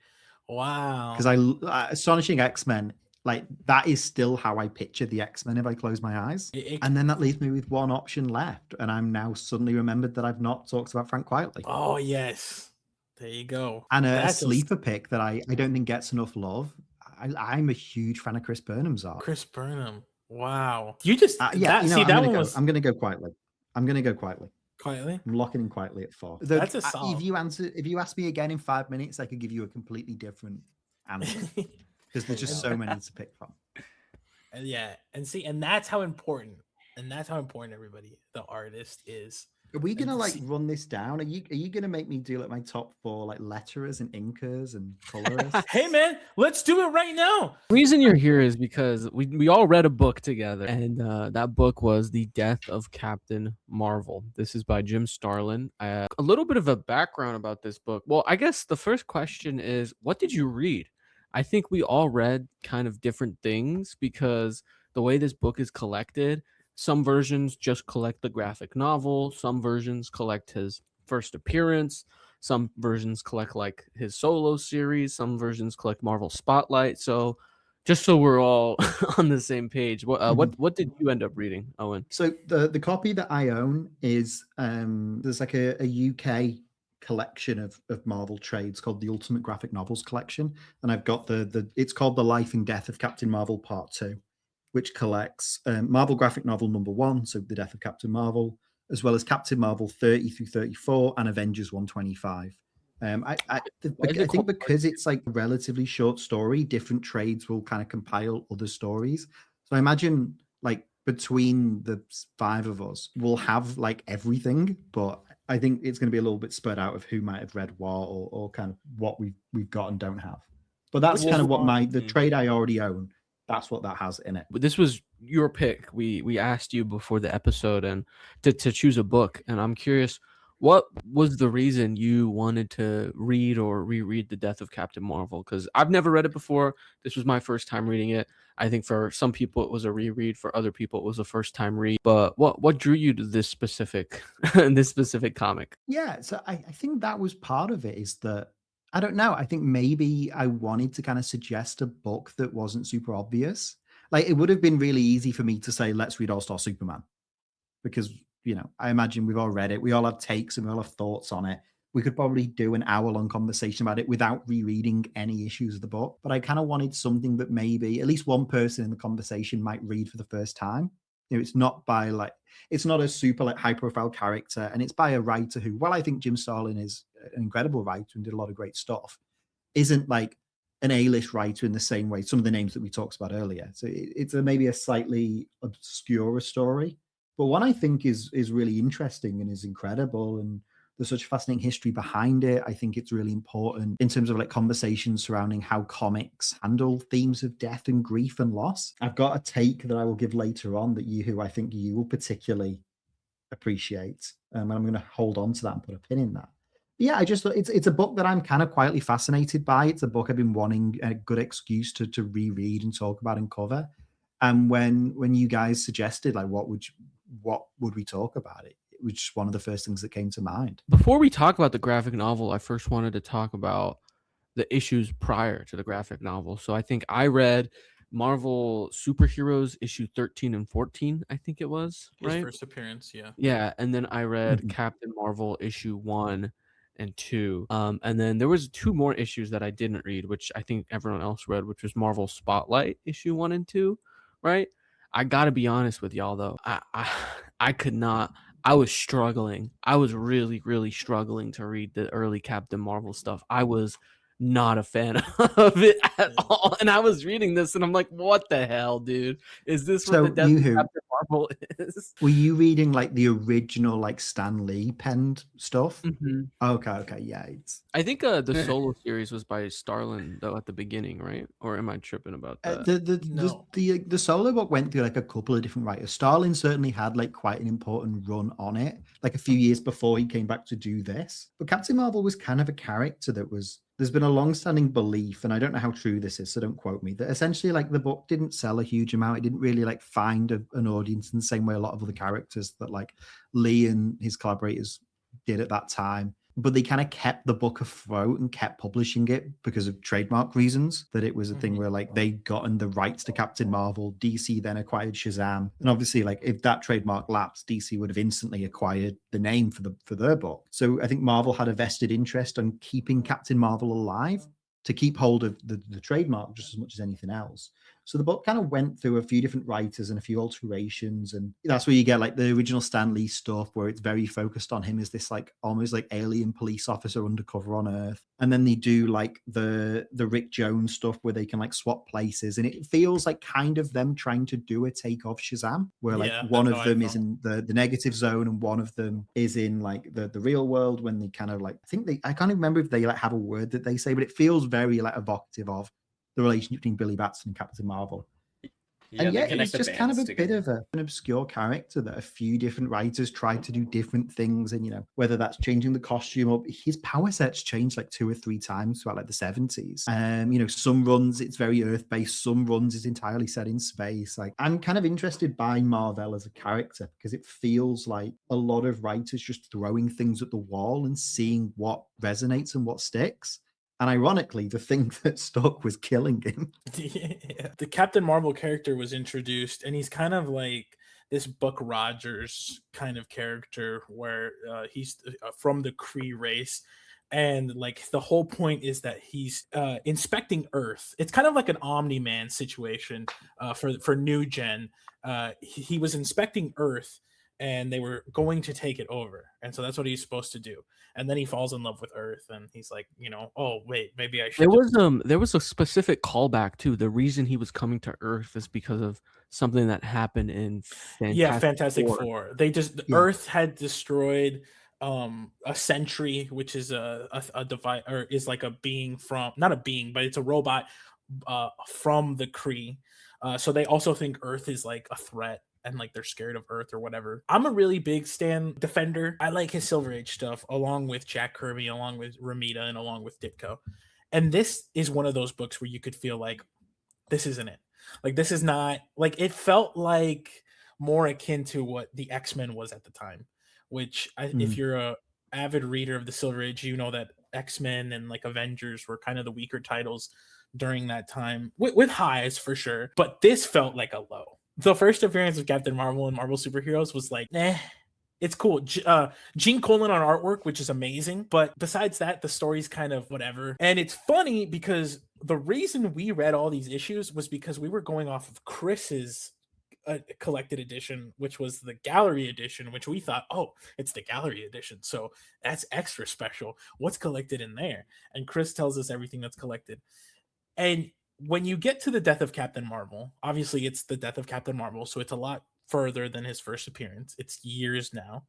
Wow. Because Astonishing X-Men, like that is still how I picture the X-Men if I close my eyes. And then that leaves me with one option left. And I'm now suddenly remembered that I've not talked about Frank Quitely. Oh, yes. There you go. And a That's sleeper pick that I don't think gets enough love. I'm a huge fan of Chris Burnham's art. Chris Burnham. Wow. You just I'm gonna go quietly. Quietly. I'm locking in quietly at 4. That's a solid. If you ask me again in 5 minutes, I could give you a completely different answer because there's just so many to pick from. And that's how important. And that's how important, everybody, the artist is. Are we gonna like run this down? Are you gonna make me do like my top 4 like letterers and inkers and colorists? Hey man, let's do it right now. The reason you're here is because we all read a book together, and that book was The Death of Captain Marvel. This is by Jim Starlin. A little bit of a background about this book. Well, I guess the first question is, what did you read? I think we all read kind of different things because the way this book is collected, some versions just collect the graphic novel, some versions collect his first appearance, some versions collect like his solo series, some versions collect Marvel Spotlight. So just so we're all on the same page. What did you end up reading, Owen? So the copy that I own is there's like a UK collection of Marvel trades called the Ultimate Graphic Novels Collection, and I've got the it's called The Life and Death of Captain Marvel Part 2, which collects Marvel graphic novel number 1, so The Death of Captain Marvel, as well as Captain Marvel 30 through 34 and Avengers 125. I think because it's like a relatively short story, different trades will kind of compile other stories. So I imagine like between the 5 of us, we'll have like everything, but I think it's going to be a little bit spread out of who might have read what or kind of what we've got and don't have. But that's Which kind is of what fine. the trade I already own. That's what that has in it. But this was your pick. We asked you before the episode and to choose a book, and I'm curious, what was the reason you wanted to read or reread The Death of Captain Marvel? Because I've never read it before. This was my first time reading it. I think for some people it was a reread. For other people it was a first time read. But what drew you to this specific this specific comic? Yeah, so I think that was part of it, is that I don't know. I think maybe I wanted to kind of suggest a book that wasn't super obvious. Like it would have been really easy for me to say, let's read All Star Superman, because I imagine we've all read it. We all have takes and we all have thoughts on it. We could probably do an hour-long conversation about it without rereading any issues of the book. But I kind of wanted something that maybe at least one person in the conversation might read for the first time. It's not by it's not a super high-profile character, and it's by a writer who, while I think Jim Starlin is an incredible writer and did a lot of great stuff, isn't like an A-list writer in the same way some of the names that we talked about earlier. So it's maybe a slightly obscure story, but one I think is really interesting and is incredible, and there's such a fascinating history behind it. I think it's really important in terms of like conversations surrounding how comics handle themes of death and grief and loss. I've got a take that I will give later on that I think you will particularly appreciate, and I'm going to hold on to that and put a pin in that. But yeah, I just thought it's a book that I'm kind of quietly fascinated by. It's a book I've been wanting a good excuse to reread and talk about and cover. And when you guys suggested like what would we talk about, it was just one of the first things that came to mind. Before we talk about the graphic novel, I first wanted to talk about the issues prior to the graphic novel. So I think I read Marvel Superheroes issue 13 and 14, I think it was, His right? first appearance, yeah. Yeah, and then I read Mhm. Captain Marvel issue 1 and 2. And then there was 2 more issues that I didn't read, which I think everyone else read, which was Marvel Spotlight issue 1 and 2, right? I got to be honest with y'all though. I could not. I was struggling. I was really, really struggling to read the early Captain Marvel stuff. I was not a fan of it at all. And I was reading this and I'm like, what the hell, dude? Is this So what the Death you of who- Captain Marvel is? Were you reading like the original like Stan Lee penned stuff? Mhm. Okay, yeah. It's I think the solo series was by Starlin though at the beginning, right? Or am I tripping about that? No. the solo book went through like a couple of different writers. Starlin certainly had like quite an important run on it, like a few years before he came back to do this. But Captain Marvel was kind of a character that was. There's been a long-standing belief, and I don't know how true this is, so don't quote me, that essentially like the book didn't sell a huge amount. It didn't really like find an audience in the same way a lot of other characters that like Lee and his collaborators did at that time. But they kind of kept the book afloat and kept publishing it because of trademark reasons. That it was a thing where like they'd gotten the rights to Captain Marvel, DC then acquired Shazam, and obviously like if that trademark lapsed, DC would have instantly acquired the name for their book. So I think Marvel had a vested interest on keeping Captain Marvel alive to keep hold of the trademark just as much as anything else. So the book kind of went through a few different writers and a few alterations, and that's where you get like the original Stan Lee stuff, where it's very focused on him as this like almost like alien police officer undercover on Earth. And then they do like the Rick Jones stuff where they can like swap places, and it feels like kind of them trying to do a take of Shazam, where like Yeah, one that's of how I them is felt. in the negative zone and one of them is in like the real world, when they kind of like I can't even remember if they like have a word that they say, but it feels very like evocative of the relationship between Billy Batson and Captain Marvel. Yeah, And they yeah, connect he's the just kind of bands a bit together. of an obscure character that a few different writers tried to do different things. And, whether that's changing the costume up, his power sets changed like 2 or 3 times throughout like the 70s. Some runs it's very Earth-based, some runs it's entirely set in space. Like, I'm kind of interested by Marvel as a character because it feels like a lot of writers just throwing things at the wall and seeing what resonates and what sticks. And ironically, the thing that stuck was killing him. Yeah. The Captain Marvel character was introduced, and he's kind of like this Buck Rogers kind of character where he's from the Kree race. And like the whole point is that he's inspecting Earth. It's kind of like an Omni-Man situation for New Gen. He was inspecting Earth, and they were going to take it over, and so that's what he's supposed to do. And then he falls in love with Earth, and he's like, oh wait, maybe I should. There was a specific callback too. The reason he was coming to Earth is because of something that happened in Fantastic Four. They just Earth had destroyed a sentry, which is a device, or is like a being from, not a being, but it's a robot from the Kree. So they also think Earth is like a threat, and like they're scared of Earth or whatever. I'm a really big Stan defender. I like his Silver Age stuff, along with Jack Kirby, along with Ramita, and along with Ditko. And this is one of those books where you could feel like this isn't it. Like this is not, like, it felt like more akin to what the X-Men was at the time, which if you're a avid reader of the Silver Age, you know that X-Men and like Avengers were kind of the weaker titles during that time, with highs for sure. But this felt like a low. The first appearance of Captain Marvel and Marvel Superheroes was like, it's cool. Gene Colan on artwork, which is amazing. But besides that, the story's kind of whatever. And it's funny because the reason we read all these issues was because we were going off of Chris's collected edition, which was the gallery edition, which we thought, oh, it's the gallery edition, so that's extra special. What's collected in there? And Chris tells us everything that's collected. And when you get to the death of Captain Marvel, obviously it's the death of Captain Marvel, so it's a lot further than his first appearance. It's years now.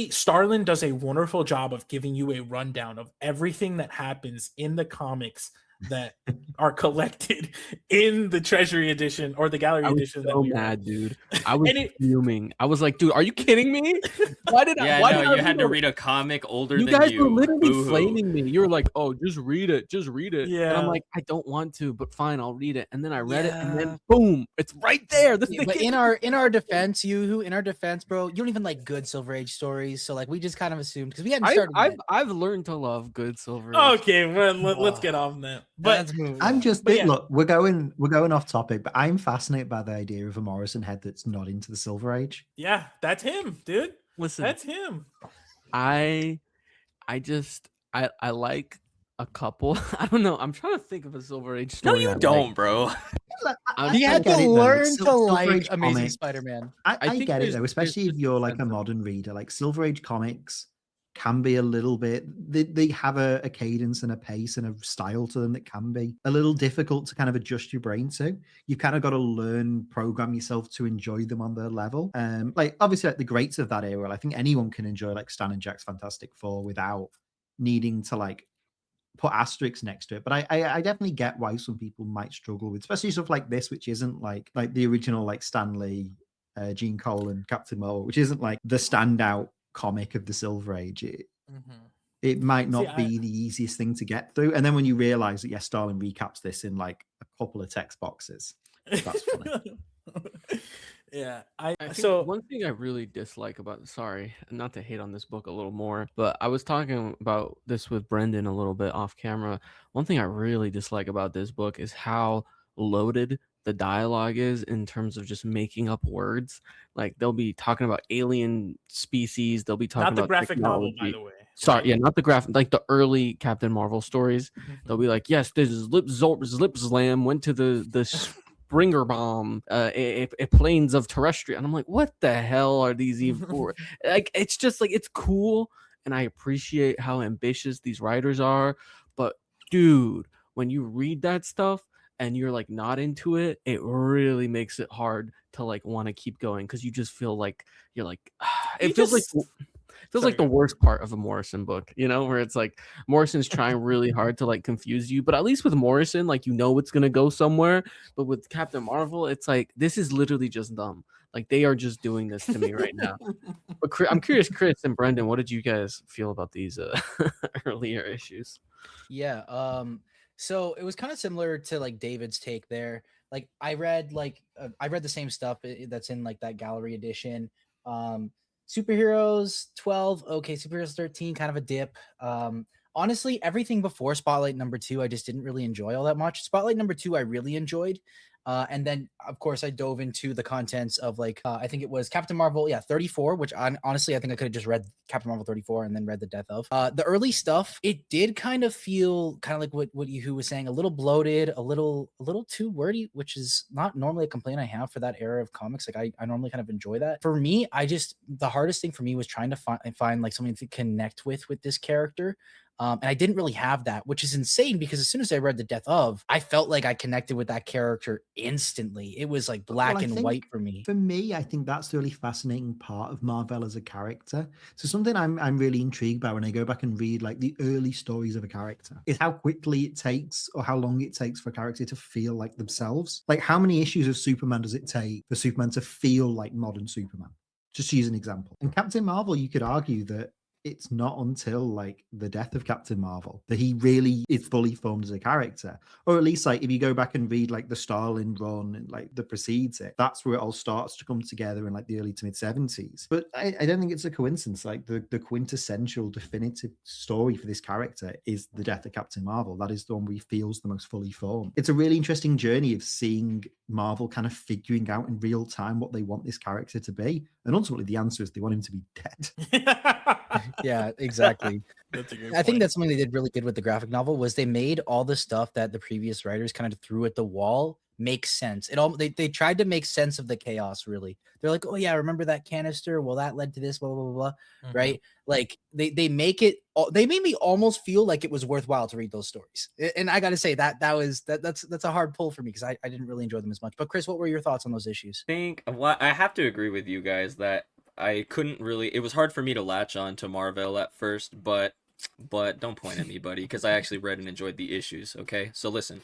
Starlin does a wonderful job of giving you a rundown of everything that happens in the comics that are collected in the Treasury edition or the Gallery edition. I was so mad, dude. I was fuming. I was like, dude, are you kidding me? Why did I? Yeah, no, you had to read a comic older than you. You guys were literally flaming me. You were like, oh, just read it. Yeah. And I'm like, I don't want to, but fine, I'll read it. And then I read it, and then boom, it's right there. But in our defense, bro, you don't even like good Silver Age stories. So like we just kind of assumed, because we hadn't started. I've learned to love good Silver Age. Okay, well, let's get off that. But I'm just look, we're going off topic, but I'm fascinated by the idea of a Morrison head that's not into the Silver Age. Yeah, that's him, dude. Listen, that's him. I like a couple. I don't know. I'm trying to think of a Silver Age story. No, you don't, bro. You had to learn to like Amazing Spider-Man. I get it though, especially if you're like a modern reader. Like Silver Age comics can be a little bit, they have a cadence and a pace and a style to them that can be a little difficult to kind of adjust your brain to. You've kind of got to program yourself to enjoy them on their level. Like obviously like the greats of that era, I think anyone can enjoy like Stan and Jack's Fantastic Four without needing to like put asterisks next to it. But I definitely get why some people might struggle with, especially stuff like this, which isn't like the original like Stan Lee, Gene Colan, Captain Marvel, which isn't like the standout comic of the Silver Age. It might not be the easiest thing to get through. And then when you realize that, yes, Starlin recaps this in like a couple of text boxes, that's funny. Yeah. I think one thing I really dislike about, sorry, not to hate on this book a little more, but I was talking about this with Brendan a little bit off camera. One thing I really dislike about this book is how loaded the dialogue is in terms of just making up words. Like they'll be talking about alien species, they'll be talking about not the graphic technology. novel, by the way. Sorry, yeah, not the graphic, like the early Captain Marvel stories. They'll be like, yes, this is Zlipslam went to the Springer bomb, a planes of terrestrial, and I'm like, what the hell are these even for? Like, it's just like, it's cool, and I appreciate how ambitious these writers are, but dude, when you read that stuff and you're like not into it, it really makes it hard to like want to keep going, because you just feel like you're like it feels like the worst part of a Morrison book, you know, where it's like Morrison's trying really hard to like confuse you, but at least with Morrison, like, you know, it's gonna go somewhere. But with Captain Marvel, it's like, this is literally just dumb. Like, they are just doing this to me right now. But I'm curious, Chris and Brendan, what did you guys feel about these earlier issues? Yeah. So it was kind of similar to like David's take there. Like I read the same stuff that's in like that gallery edition. Superheroes 12, okay. Superheroes 13, kind of a dip. Honestly, everything before Spotlight number 2, I just didn't really enjoy all that much. Spotlight number 2, I really enjoyed. And then, of course, I dove into the contents of like I think it was Captain Marvel, 34, which honestly I think I could have just read Captain Marvel 34 and then read the death of. The early stuff, it did kind of feel kind of like what Yehu was saying, a little bloated, a little too wordy, which is not normally a complaint I have for that era of comics. Like I normally kind of enjoy that. For me, the hardest thing for me was trying to find like something to connect with this character. And I didn't really have that, which is insane because as soon as I read The Death of, I felt like I connected with that character instantly. It was like black and white for me. For me, I think that's the really fascinating part of Marvel as a character. So something I'm really intrigued by when I go back and read like the early stories of a character is how quickly it takes or how long it takes for a character to feel like themselves. Like how many issues of Superman does it take for Superman to feel like modern Superman? Just to use an example. And Captain Marvel, you could argue that it's not until like the death of Captain Marvel that he really is fully formed as a character. Or at least like if you go back and read like the Starlin run and like that precedes it, that's where it all starts to come together in like the early to mid 70s. But I don't think it's a coincidence. Like the quintessential definitive story for this character is the death of Captain Marvel. That is the one where he feels the most fully formed. It's a really interesting journey of seeing Marvel kind of figuring out in real time what they want this character to be. And ultimately the answer is they want him to be dead. Yeah, exactly. That's a good I think point. that's something they did really good with the graphic novel was they made all the stuff that the previous writers kind of threw at the wall make sense. They tried to make sense of the chaos, really. They're like, oh yeah, remember that canister? Well, that led to this, blah, blah, blah, blah. Mhm. Right? Like they make it they made me almost feel like it was worthwhile to read those stories. And I gotta say that's a hard pull for me because I didn't really enjoy them as much. But Chris, what were your thoughts on those issues? I have to agree with you guys that I couldn't really. It was hard for me to latch on to Marvel at first, but don't point at me, buddy, because I actually read and enjoyed the issues. Okay, so listen.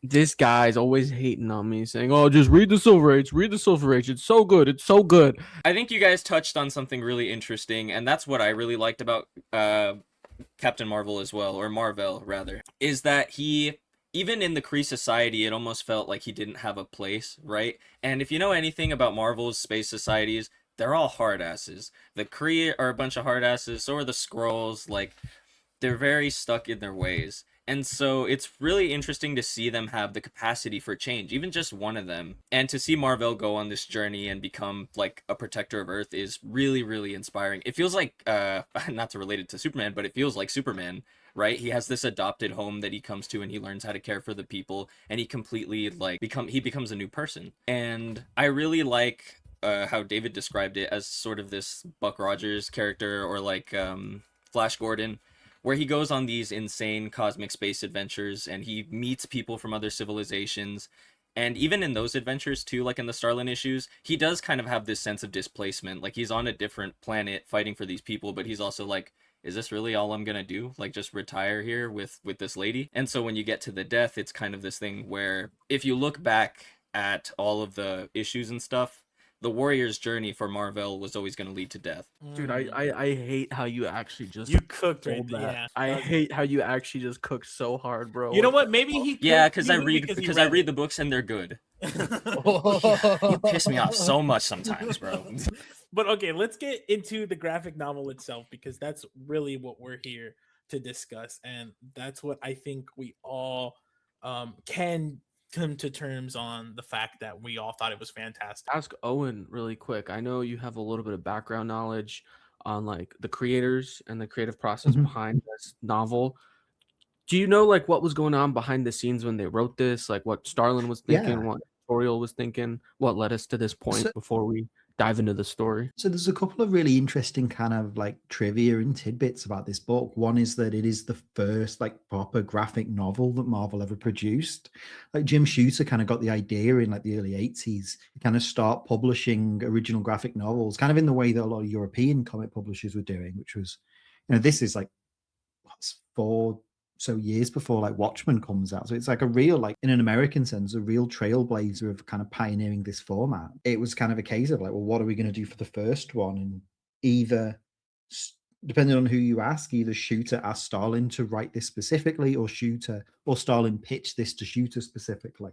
This guy's always hating on me, saying, "Oh, just read the Silver Age. Read the Silver Age. It's so good. It's so good." I think you guys touched on something really interesting, and that's what I really liked about Captain Marvel as well, or Marvel rather, is that he, even in the Kree society, it almost felt like he didn't have a place, right? And if you know anything about Marvel's space societies, they're all hard asses. The Kree are a bunch of hard asses, so are the Skrulls. Like, they're very stuck in their ways. And so it's really interesting to see them have the capacity for change, even just one of them. And to see Marvel go on this journey and become like a protector of Earth is really, really inspiring. It feels like, not to relate it to Superman, but it feels like Superman, right? He has this adopted home that he comes to and he learns how to care for the people and he completely like he becomes a new person. And I really like how David described it as sort of this Buck Rogers character or like Flash Gordon, where he goes on these insane cosmic space adventures and he meets people from other civilizations. And even in those adventures too, like in the Starlin issues, he does kind of have this sense of displacement. Like he's on a different planet fighting for these people, but he's also like, is this really all I'm gonna do? Like just retire here with this lady? And so when you get to the death, it's kind of this thing where if you look back at all of the issues and stuff, the warrior's journey for Marvel was always going to lead to death. Dude, I hate how you actually just You cooked right told there. that. Yeah. I hate how you actually just cooked so hard, bro. You know What what? Maybe he Yeah, cooked because I you read it. the books and they're good. Oh. You piss me off so much sometimes, bro. But okay, let's get into the graphic novel itself because that's really what we're here to discuss, and that's what I think we all can come to terms on the fact that we all thought it was fantastic. Ask Owen really quick. I know you have a little bit of background knowledge on like the creators and the creative process Mhm. behind this novel. Do you know like what was going on behind the scenes when they wrote this? Like what Starlin was thinking, Yeah. what Toriel was thinking, what led us to this point So- before we dive into the story? So there's a couple of really interesting kind of like trivia and tidbits about this book. One is that it is the first like proper graphic novel that Marvel ever produced. Like Jim Shooter kind of got the idea in like the early 80s to kind of start publishing original graphic novels, kind of in the way that a lot of European comic publishers were doing, which was, this is like what's 4 so years before like Watchmen comes out. So it's like a real, like in an American sense, a real trailblazer of kind of pioneering this format. It was kind of a case of like, well, what are we going to do for the first one? And either, depending on who you ask, either Shooter asked Starlin to write this specifically, or Starlin pitched this to Shooter specifically.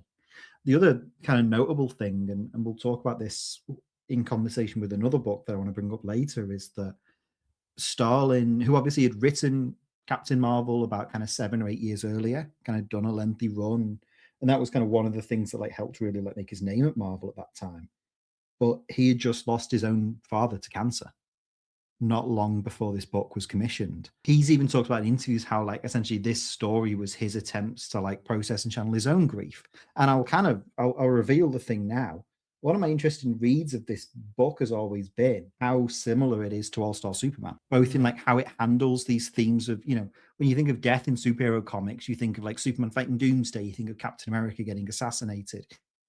The other kind of notable thing, and we'll talk about this in conversation with another book that I want to bring up later is that Starlin, who obviously had written Captain Marvel about kind of 7 or 8 years earlier, kind of done a lengthy run, and that was kind of one of the things that like helped really like make his name at Marvel at that time. But he had just lost his own father to cancer not long before this book was commissioned. He's even talked about in interviews how like essentially this story was his attempts to like process and channel his own grief. And I'll reveal the thing now. One of my interesting reads of this book has always been how similar it is to All-Star Superman, both in like how it handles these themes of, you know, when you think of death in superhero comics, you think of like Superman fighting Doomsday, you think of Captain America getting assassinated.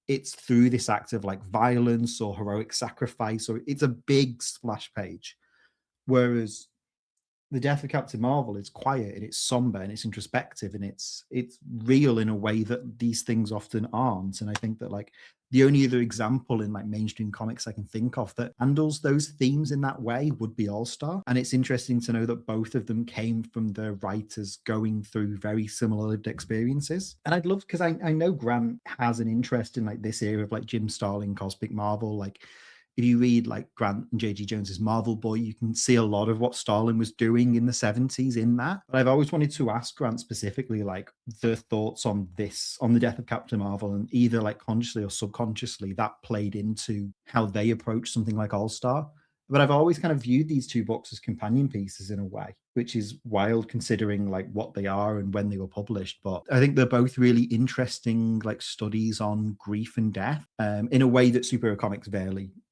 It's through this act of like violence or heroic sacrifice, or it's a big splash page. Whereas the death of Captain Marvel is quiet and it's somber and it's introspective and it's real in a way that these things often aren't. And I think that like the only other example in like mainstream comics I can think of that handles those themes in that way would be All-Star. And it's interesting to know that both of them came from the writers going through very similar lived experiences. And I'd love, because I know Grant has an interest in like this era of like Jim Starlin, Cosmic Marvel, like if you read like Grant and J.G. Jones's Marvel Boy, you can see a lot of what Starlin was doing in the 70s in that. But I've always wanted to ask Grant specifically, like the thoughts on this, on the death of Captain Marvel, and either like consciously or subconsciously that played into how they approach something like All-Star. But I've always kind of viewed these two books as companion pieces in a way, which is wild considering like what they are and when they were published. But I think they're both really interesting like studies on grief and death in a way that superhero comics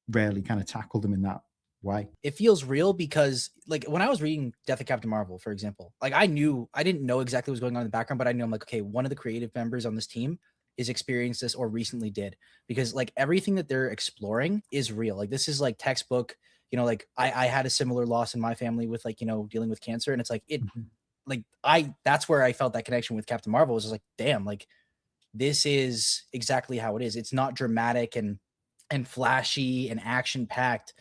rarely kind of tackle them in that way. It feels real because like when I was reading Death of Captain Marvel, for example, like I didn't know exactly what was going on in the background, but I knew I'm like, okay, one of the creative members on this team is experienced this or recently did, because like everything that they're exploring is real. Like this is like textbook, you know, like I had a similar loss in my family with like, you know, dealing with cancer. And it's like, that's where I felt that connection with Captain Marvel was just like, damn, like this is exactly how it is. It's not dramatic and flashy and action packed.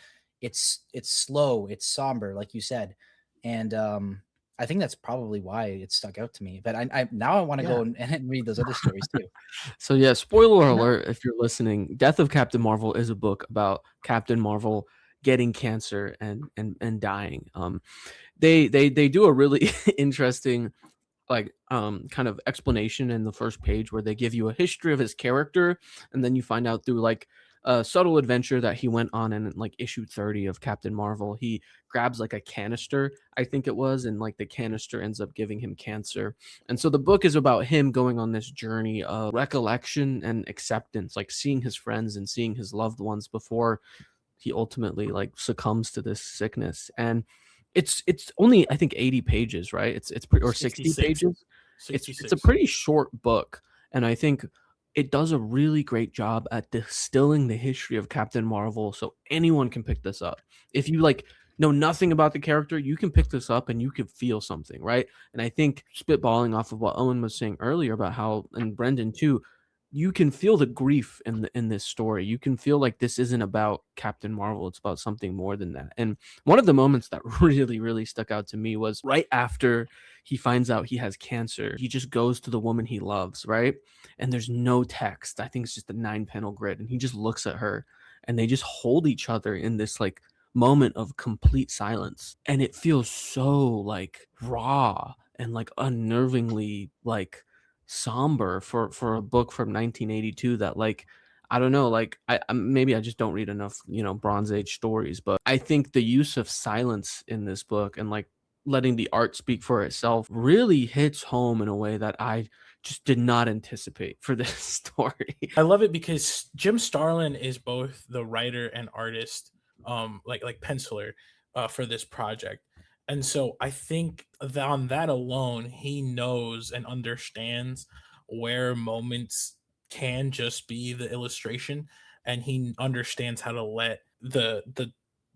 It's slow, it's somber, like you said. And I think that's probably why it stuck out to me. But I now I want to go and read those other stories too. So yeah, spoiler alert if you're listening, Death of Captain Marvel is a book about Captain Marvel getting cancer and dying. They do a really interesting like kind of explanation in the first page where they give you a history of his character, and then you find out through like a subtle adventure that he went on in like issue 30 of Captain Marvel. He grabs like a canister, I think it was, and like the canister ends up giving him cancer. And so the book is about him going on this journey of recollection and acceptance, like seeing his friends and seeing his loved ones before he ultimately like succumbs to this sickness. And it's only I think 80 pages, right? It's pretty, or 60 pages. 66. It's a pretty short book, and I think it does a really great job at distilling the history of Captain Marvel, so anyone can pick this up. If you like know nothing about the character, you can pick this up and you can feel something, right? And I think spitballing off of what Owen was saying earlier about how, and Brendan too, you can feel the grief in this story. You can feel like this isn't about Captain Marvel. It's about something more than that. And one of the moments that really stuck out to me was right after he finds out he has cancer. He just goes to the woman he loves, right? And there's no text. I think it's just a 9-panel grid. And he just looks at her and they just hold each other in this like moment of complete silence. And it feels so like raw and like unnervingly like somber for a book from 1982 that like I don't know, like I maybe I just don't read enough, you know, Bronze Age stories, but I think the use of silence in this book and like letting the art speak for itself really hits home in a way that I just did not anticipate for this story. I love it because Jim Starlin is both the writer and artist, like penciler, for this project. And so I think that on that alone, he knows and understands where moments can just be the illustration, and he understands how to let the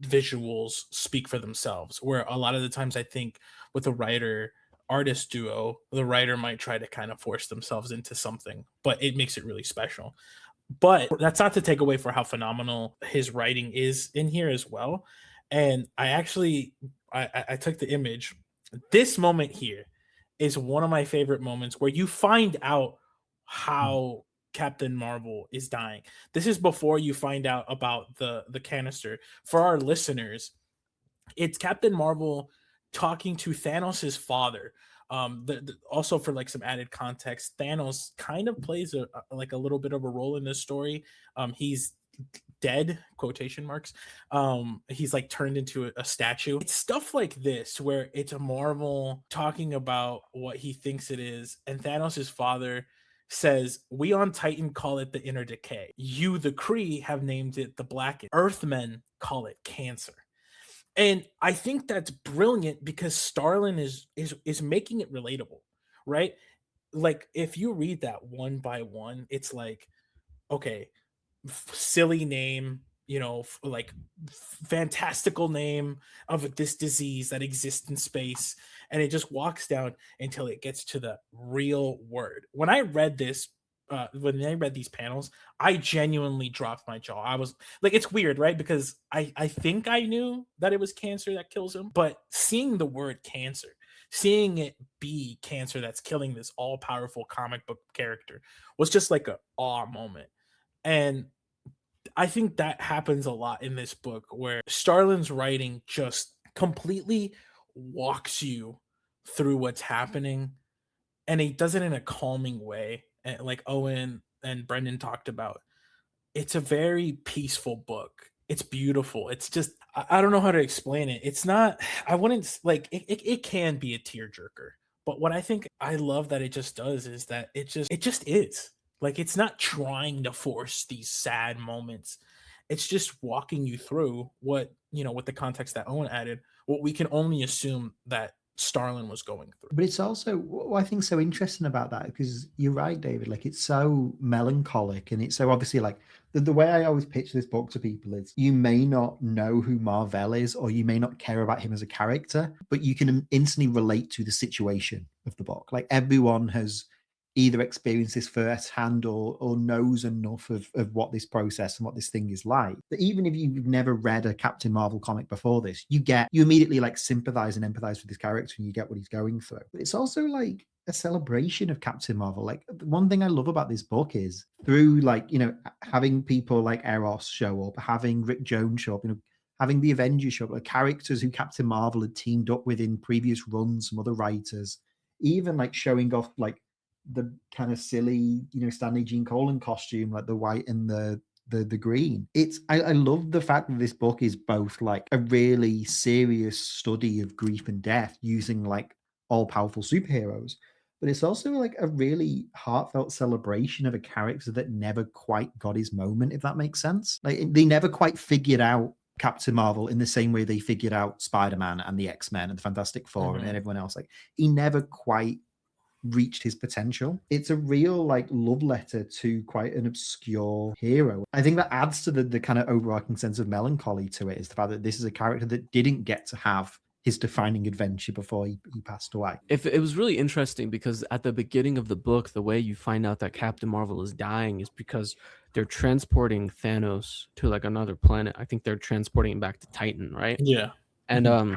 visuals speak for themselves. Where a lot of the times I think with a writer artist duo, the writer might try to kind of force themselves into something, but it makes it really special. But that's not to take away for how phenomenal his writing is in here as well. And I actually I took the image. This moment here is one of my favorite moments where you find out how Captain Marvel is dying. This is before you find out about the canister. For our listeners, it's Captain Marvel talking to Thanos' father. Also for like some added context, Thanos kind of plays like a little bit of a role in this story. He's dead, quotation marks. He's like turned into a statue. It's stuff like this where it's a Marvel talking about what he thinks it is, and Thanos' father says, "We on Titan call it the inner decay. You, the Kree, have named it the Blackened. Earthmen call it cancer." And I think that's brilliant because Starlin is making it relatable, right? Like if you read that one by one, it's like, okay, silly name, like fantastical name of this disease that exists in space, and it just walks down until it gets to the real word. When I read this, when I read these panels, I genuinely dropped my jaw. I was like, it's weird, right? Because I think I knew that it was cancer that kills him, but seeing the word cancer, seeing it be cancer that's killing this all-powerful comic book character was just like a awe moment. And I think that happens a lot in this book where Starlin's writing just completely walks you through what's happening, and he does it in a calming way. And like Owen and Brendan talked about, it's a very peaceful book. It's beautiful. It's just, I don't know how to explain it. It's not, I wouldn't like it can be a tearjerker, but what I think I love that it just does is that it just is. Like it's not trying to force these sad moments. It's just walking you through what, with the context that Owen added, what we can only assume that Starlin was going through. But it's also what I think so interesting about that, because you're right, David. Like it's so melancholic, and it's so obviously like the way I always pitch this book to people is you may not know who Mar-Vell is, or you may not care about him as a character, but you can instantly relate to the situation of the book. Like everyone has either experienced this firsthand or knows enough of what this process and what this thing is like. But even if you've never read a Captain Marvel comic before this, you immediately like sympathize and empathize with this character, and you get what he's going through. But it's also like a celebration of Captain Marvel. Like one thing I love about this book is through like, having people like Eros show up, having Rick Jones show up, having the Avengers show up, like characters who Captain Marvel had teamed up with in previous runs, some other writers, even like showing off like the kind of silly, Stanley Gene Colan costume, like the white and the green. I love the fact that this book is both like a really serious study of grief and death using like all-powerful superheroes, but it's also like a really heartfelt celebration of a character that never quite got his moment, if that makes sense. Like they never quite figured out Captain Marvel in the same way they figured out Spider-Man and the X-Men and the Fantastic Four and everyone else. Like he never quite reached his potential. It's a real like love letter to quite an obscure hero. I think that adds to the kind of overarching sense of melancholy to it, is the fact that this is a character that didn't get to have his defining adventure before he passed away. If it was really interesting because at the beginning of the book, the way you find out that Captain Marvel is dying is because they're transporting Thanos to like another planet. I think they're transporting him back to Titan, right? Yeah. And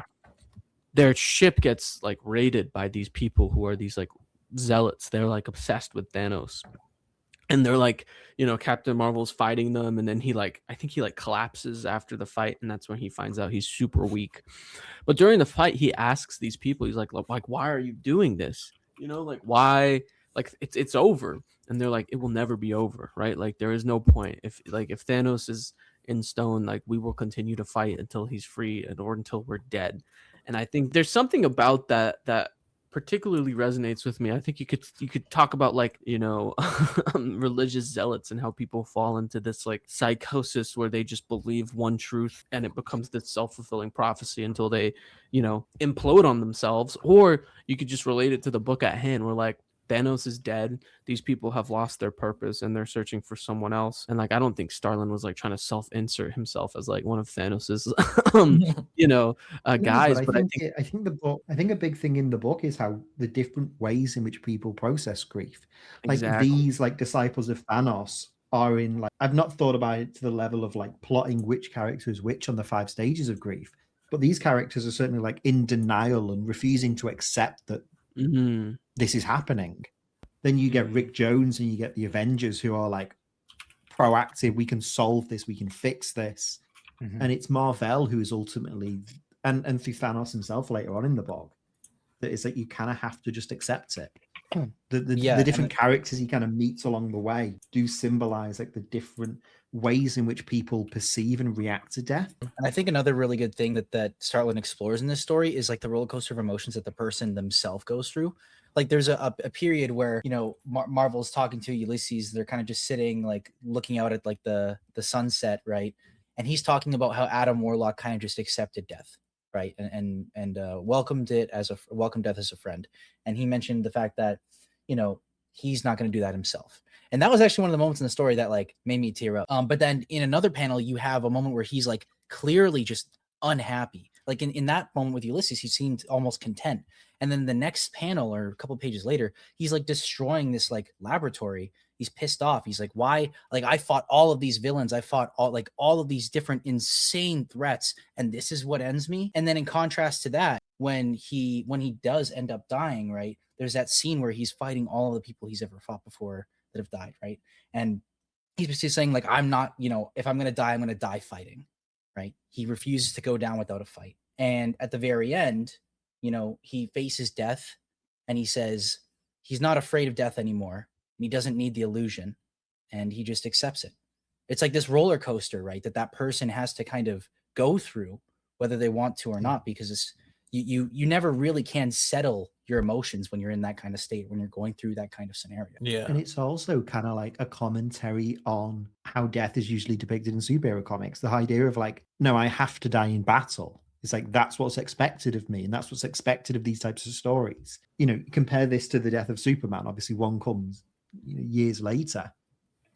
their ship gets like raided by these people who are these like zealots. They're like obsessed with Thanos, and they're like, Captain Marvel's fighting them, and then I think he collapses after the fight, and that's when he finds out he's super weak. But during the fight, he asks these people, he's like why are you doing this? Like why? Like it's over. And they're like, it will never be over, right? Like there is no point. If Thanos is in stone, like we will continue to fight until he's free or until we're dead. And I think there's something about that particularly resonates with me. I think you could talk about religious zealots and how people fall into this like psychosis where they just believe one truth and it becomes this self-fulfilling prophecy until they implode on themselves. Or you could just relate it to the book at hand where like Thanos is dead, these people have lost their purpose and they're searching for someone else. And like I don't think Starlin was like trying to self-insert himself as like one of Thanos's guys. But I think a big thing in the book is how the different ways in which people process grief. Like these like disciples of Thanos are in like, I've not thought about it to the level of like plotting which character is which on the 5 stages of grief, but these characters are certainly like in denial and refusing to accept that this is happening. Then you get Rick Jones and you get the Avengers who are like proactive. We can solve this. We can fix this. Mhm. And it's Marvel who is ultimately, and through Thanos himself later on in the book, that is that you kind of have to just accept it. The different characters he kind of meets along the way do symbolize like the different ways in which people perceive and react to death. And I think another really good thing that Starlin explores in this story is like the roller coaster of emotions that the person themselves goes through. Like there's a period where, you know, Marvel's talking to Ulysses. They're kind of just sitting, like looking out at like the sunset, right? And he's talking about how Adam Warlock kind of just accepted death, right? And welcomed death as a friend. And he mentioned the fact that, you know, he's not going to do that himself. And that was actually one of the moments in the story that like made me tear up. But then in another panel, you have a moment where he's like clearly just unhappy. Like in that moment with Ulysses, he seemed almost content. And then the next panel or a couple of pages later, he's like destroying this like laboratory. He's pissed off. He's like, why? Like I fought all of these villains. I fought all of these different insane threats. And this is what ends me. And then in contrast to that, when he does end up dying, right? There's that scene where he's fighting all of the people he's ever fought before that have died, right? And he's basically saying, like, I'm not, you know, if I'm going to die, I'm going to die fighting, right? He refuses to go down without a fight. And at the very end, you know, he faces death and he says he's not afraid of death anymore. And he doesn't need the illusion and he just accepts it. It's like this roller coaster, right? That person has to kind of go through whether they want to or not, because it's, you never really can settle your emotions when you're in that kind of state, when you're going through that kind of scenario. Yeah. And it's also kind of like a commentary on how death is usually depicted in superhero comics. The idea of like, no, I have to die in battle. It's like, that's what's expected of me. And that's what's expected of these types of stories. You know, compare this to the death of Superman. Obviously one comes, you know, years later,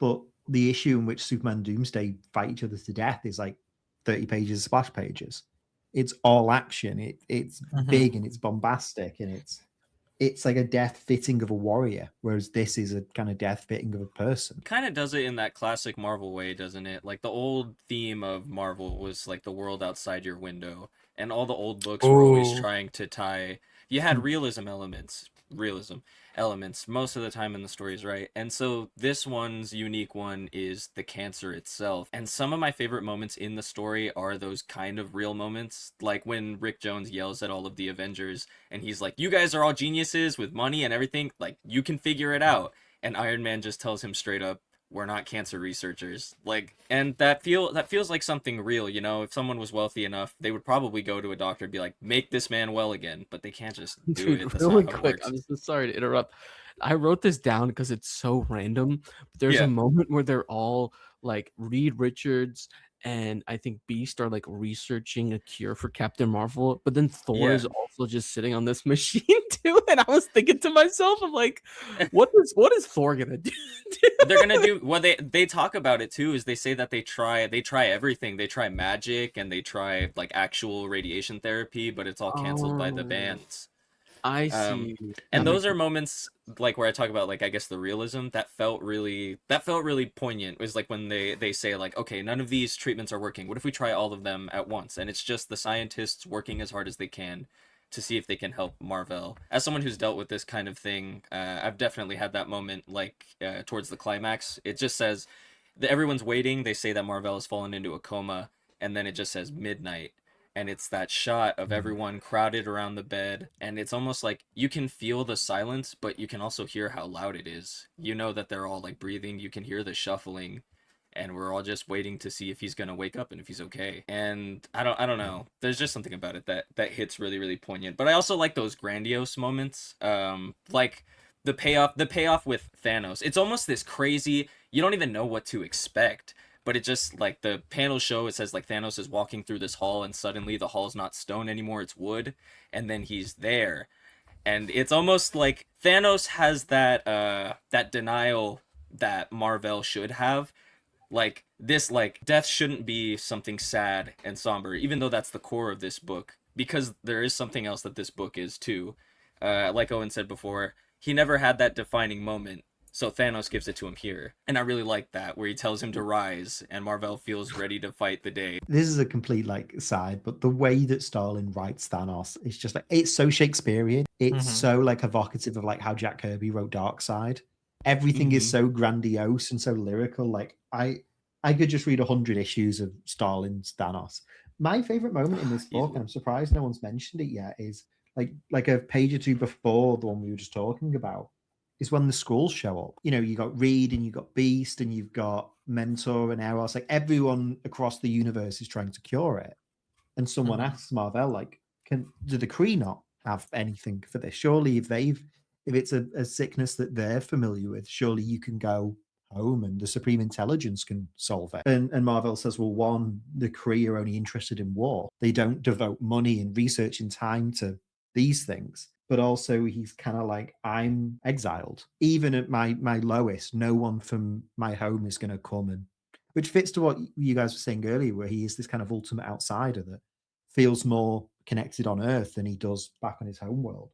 but the issue in which Superman and Doomsday fight each other to death is like 30 pages, splash pages. It's all action. It's big and it's bombastic and it's like a death fitting of a warrior, whereas this is a kind of death fitting of a person. Kind of does it in that classic Marvel way, doesn't it? Like the old theme of Marvel was like the world outside your window, and all the old books were always trying to tie. You had realism elements most of the time in the stories, right? And so this one's unique one is the cancer itself. And some of my favorite moments in the story are those kind of real moments, like when Rick Jones yells at all of the Avengers and he's like, you guys are all geniuses with money and everything, like you can figure it out. And Iron Man just tells him straight up, we're not cancer researchers. Like, and that feels like something real, you know. If someone was wealthy enough, they would probably go to a doctor and be like, make this man well again, but they can't just do it. That's Really not how it quick, works. I'm so sorry to interrupt. I wrote this down because it's so random. There's Yeah. a moment where they're all like Reed Richards and I think Beast are like researching a cure for Captain Marvel, but then Thor is also just sitting on this machine too. And I was thinking to myself, I'm like, what is Thor gonna do? They're gonna do well. They talk about it too. Is they say that they try everything. They try magic and they try like actual radiation therapy, but it's all canceled by the Oh, bands. I see. And That those makes are moments like where I talk about like I guess the realism that felt really poignant. It was like when they say like, okay, none of these treatments are working. What if we try all of them at once? And it's just the scientists working as hard as they can to see if they can help Marvel. As someone who's dealt with this kind of thing, I've definitely had that moment like towards the climax. It just says that everyone's waiting. They say that Marvel has fallen into a coma, and then it just says midnight. And it's that shot of everyone crowded around the bed, and it's almost like you can feel the silence, but you can also hear how loud it is. You know that they're all like breathing, you can hear the shuffling, and we're all just waiting to see if he's gonna wake up and if he's okay. And I don't know. There's just something about it that hits really, really poignant. But I also like those grandiose moments. Like the payoff with Thanos. It's almost this crazy, you don't even know what to expect. But it just, like, the panel show, it says, like, Thanos is walking through this hall, and suddenly the hall's not stone anymore, it's wood, and then he's there. And it's almost like Thanos has that denial that Marvel should have. Like, this, like, death shouldn't be something sad and somber, even though that's the core of this book, because there is something else that this book is, too. Like Owen said before, he never had that defining moment, So Thanos gives it to him here. And I really like that, where he tells him to rise, and Mar-Vell feels ready to fight the day. This is a complete like side, but the way that Stalin writes Thanos is just like, it's so Shakespearean. It's so like evocative of like how Jack Kirby wrote Darkseid. Everything is so grandiose and so lyrical. Like I could just read 100 issues of Stalin's Thanos. My favorite moment in this book, and I'm surprised no one's mentioned it yet, is like a page or two before the one we were just talking about, is when the Skrulls show up. You know, you got Reed and you got Beast and you've got Mentor and Eros. Like everyone across the universe is trying to cure it. And someone asks Mar-Vell, like, do the Kree not have anything for this? Surely if it's a sickness that they're familiar with, surely you can go home and the Supreme Intelligence can solve it. And Mar-Vell says, well, one, the Kree are only interested in war. They don't devote money and research and time to these things. But also he's kind of like, I'm exiled. Even at my lowest, no one from my home is going to come. And which fits to what you guys were saying earlier, where he is this kind of ultimate outsider that feels more connected on Earth than he does back on his home world.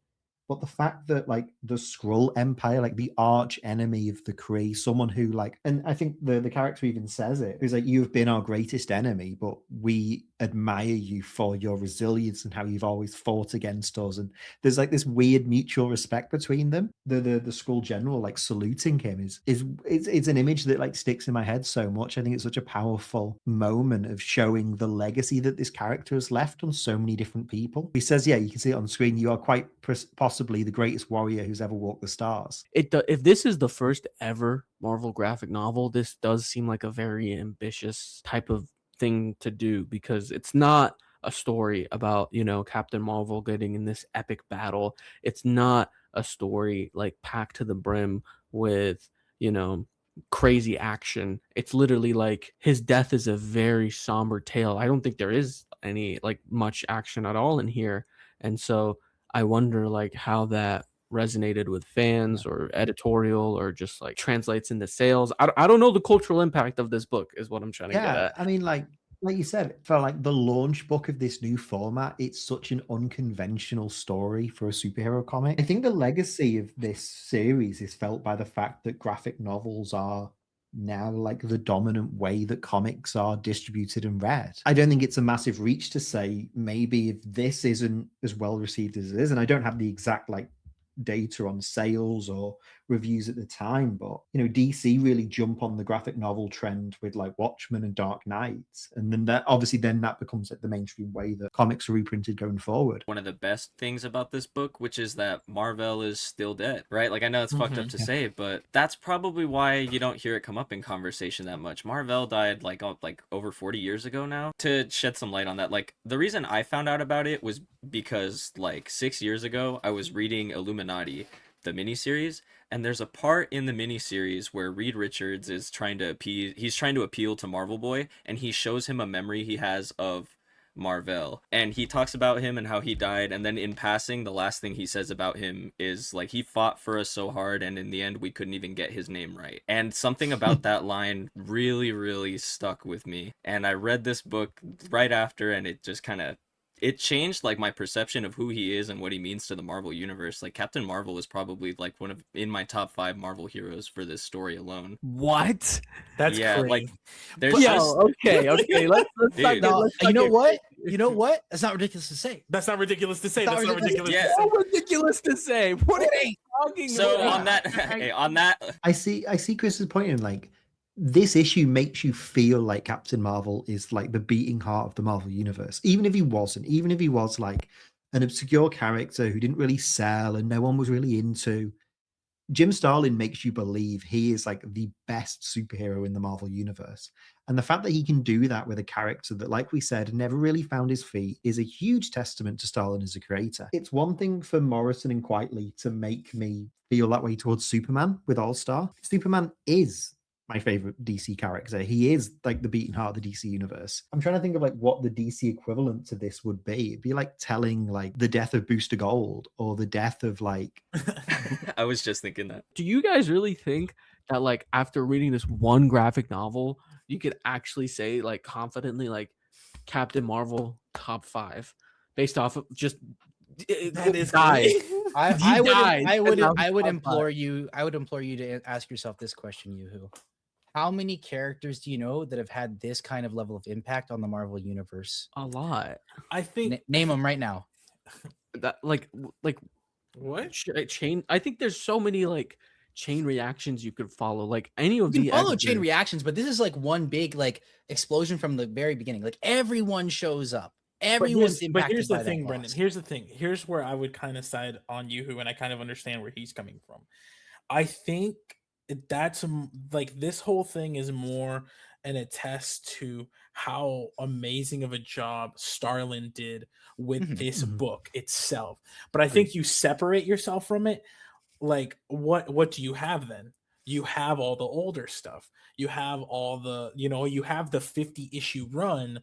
But the fact that like the Skrull Empire, like the arch enemy of the Kree, someone who like, and I think the character even says it, who's like, you've been our greatest enemy, but we admire you for your resilience and how you've always fought against us. And there's like this weird mutual respect between them. The Skrull general like saluting him is an image that like sticks in my head so much. I think it's such a powerful moment of showing the legacy that this character has left on so many different people. He says, yeah, you can see it on screen, you are quite possibly the greatest warrior who's ever walked the stars. If this is the first ever Marvel graphic novel, this does seem like a very ambitious type of thing to do, because it's not a story about, you know, Captain Marvel getting in this epic battle. It's not a story like packed to the brim with, you know, crazy action. It's literally like his death is a very somber tale. I don't think there is any like much action at all in here. And so I wonder like how that resonated with fans or editorial or just like translates into sales. I don't know the cultural impact of this book is what I'm trying to get at. I mean, like you said, for like the launch book of this new format, it's such an unconventional story for a superhero comic. I think the legacy of this series is felt by the fact that graphic novels are now like the dominant way that comics are distributed and read. I don't think it's a massive reach to say maybe if this isn't as well received as it is, and I don't have the exact like data on sales or reviews at the time, but you know, DC really jump on the graphic novel trend with like Watchmen and Dark Knight, and then that obviously that becomes like the mainstream way that comics are reprinted going forward. One of the best things about this book, which is that Mar-Vell is still dead, right? Like I know it's fucked up to say, but that's probably why you don't hear it come up in conversation that much. Mar-Vell died like over 40 years ago now. To shed some light on that, like the reason I found out about it was because like 6 years ago I was reading Illuminati, the miniseries, and there's a part in the miniseries where Reed Richards is trying to appeal to Marvel Boy, and he shows him a memory he has of Mar-Vell, and he talks about him and how he died, and then in passing the last thing he says about him is like, he fought for us so hard and in the end we couldn't even get his name right. And something about that line really stuck with me, and I read this book right after, and it just kind of it changed like my perception of who he is and what he means to the Marvel universe. Like Captain Marvel is probably like in my top 5 Marvel heroes for this story alone. What? That's yeah, great. like there's okay. Let's Dude. You know what? That's not ridiculous to say. That's not ridiculous to say. That's That's not not ridiculous. Yeah. To say. so ridiculous to say. What are you talking So about? on that I see Chris's point in like, this issue makes you feel like Captain Marvel is like the beating heart of the Marvel universe, even if he wasn't, even if he was like an obscure character who didn't really sell and no one was really into. Jim Starlin makes you believe he is like the best superhero in the Marvel universe. And the fact that he can do that with a character that, like we said, never really found his feet is a huge testament to Starlin as a creator. It's one thing for Morrison and Quitely to make me feel that way towards Superman with All-Star. Superman is my favorite DC character. He is like the beating heart of the DC universe. I'm trying to think of like what the DC equivalent to this would be. It'd be like telling like the death of Booster Gold or the death of like I was just thinking that. Do you guys really think that like after reading this one graphic novel, you could actually say like confidently like Captain Marvel top 5 based off of just That is died. I died, and now I he's would on implore you to ask yourself this question, Yoo-hoo. How many characters do you know that have had this kind of level of impact on the Marvel universe? a lot. I think Name them right now. That what? chain. I think there's so many like chain reactions you could follow. Like any of You the can follow X-Men. chain reactions, but this is like one big like explosion from the very beginning. Like everyone shows up. Everyone's impacted here's the by thing, that Brendan. loss. Here's the thing. Here's where I would kind of side on Yoo-hoo, and I kind of understand where he's coming from. I think that's like this whole thing is more an attest to how amazing of a job Starlin did with this book itself. But I think you separate yourself from it. Like what do you have then? You have all the older stuff. You have all the, you have the 50 issue run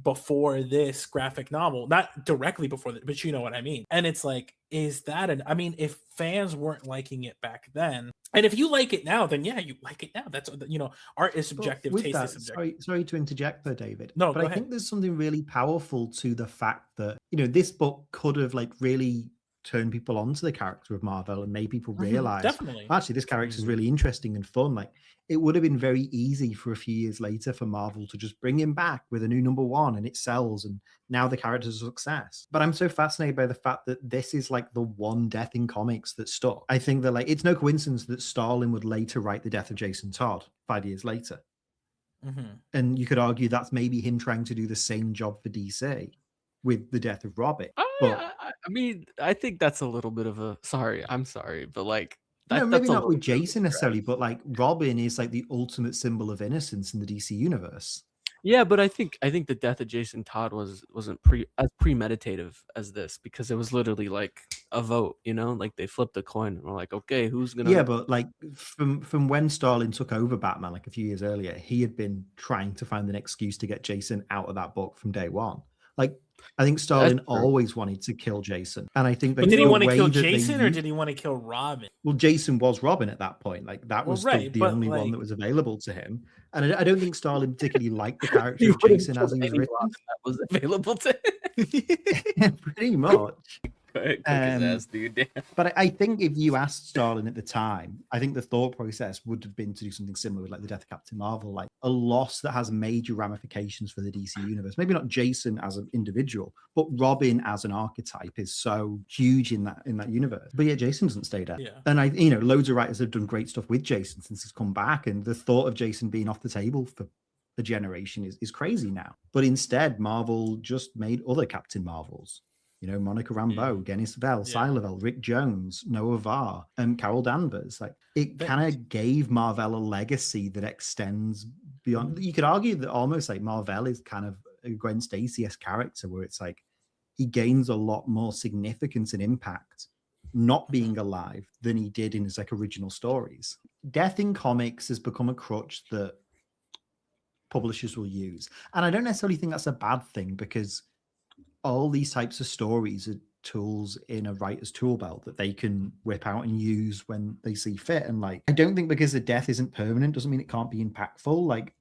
before this graphic novel, not directly before that, but you know what I mean. And it's like, is that I mean, if fans weren't liking it back then, and if you like it now, then yeah, you like it now. That's, art is subjective, taste is subjective. Sorry to interject there, David. No, but go I ahead. think there's something really powerful to the fact that, this book could have like really turned people onto the character of Marvel and made people realize definitely. actually this character is really interesting and fun. Like it would have been very easy for a few years later for Marvel to just bring him back with a new #1 and it sells and now the character's a success. But I'm so fascinated by the fact that this is like the one death in comics that stuck. I think that like it's no coincidence that Starlin would later write the death of Jason Todd 5 years later. And you could argue that's maybe him trying to do the same job for DC with the death of Robin. I mean, I think that's a little bit of a I'm sorry, but like no, maybe not with Jason necessarily, but like Robin is like the ultimate symbol of innocence in the DC universe. Yeah, but I think the death of Jason Todd wasn't as premeditative as this, because it was literally like a vote, like they flipped a coin and we're like, okay, who's gonna? Yeah, but like from when Starlin took over Batman like a few years earlier, he had been trying to find an excuse to get Jason out of that book from day one. Like I think Starlin always wanted to kill Jason, and I think. But did he want to kill Jason or did he want to kill Robin? Well, Jason was Robin at that point. Like that was the only one that was available to him, and I don't think Starlin particularly liked the character of Jason as he was written. That was available to him. Pretty much. Cook his ass, dude. But I think if you asked Starlin at the time, I think the thought process would have been to do something similar with like the death of Captain Marvel, like a loss that has major ramifications for the DC universe. Maybe not Jason as an individual, but Robin as an archetype is so huge in that universe. But yeah, Jason doesn't stay dead. Yeah. And loads of writers have done great stuff with Jason since he's come back, and the thought of Jason being off the table for a generation is crazy now. But instead, Marvel just made other Captain Marvels. Monica Rambeau, Dennis Vell, Silavell, Rick Jones, Noah Varr, and Carol Danvers. Like it kind of gave Marvel a legacy that extends beyond. You could argue that almost like Marvel is kind of a Gwen Stacy-esque character, where it's like he gains a lot more significance and impact not being alive than he did in his like original stories. Death in comics has become a crutch that publishers will use, and I don't necessarily think that's a bad thing, because all these types of stories are tools in a writer's tool belt that they can whip out and use when they see fit. And like, I don't think because the death isn't permanent doesn't mean it can't be impactful. Like,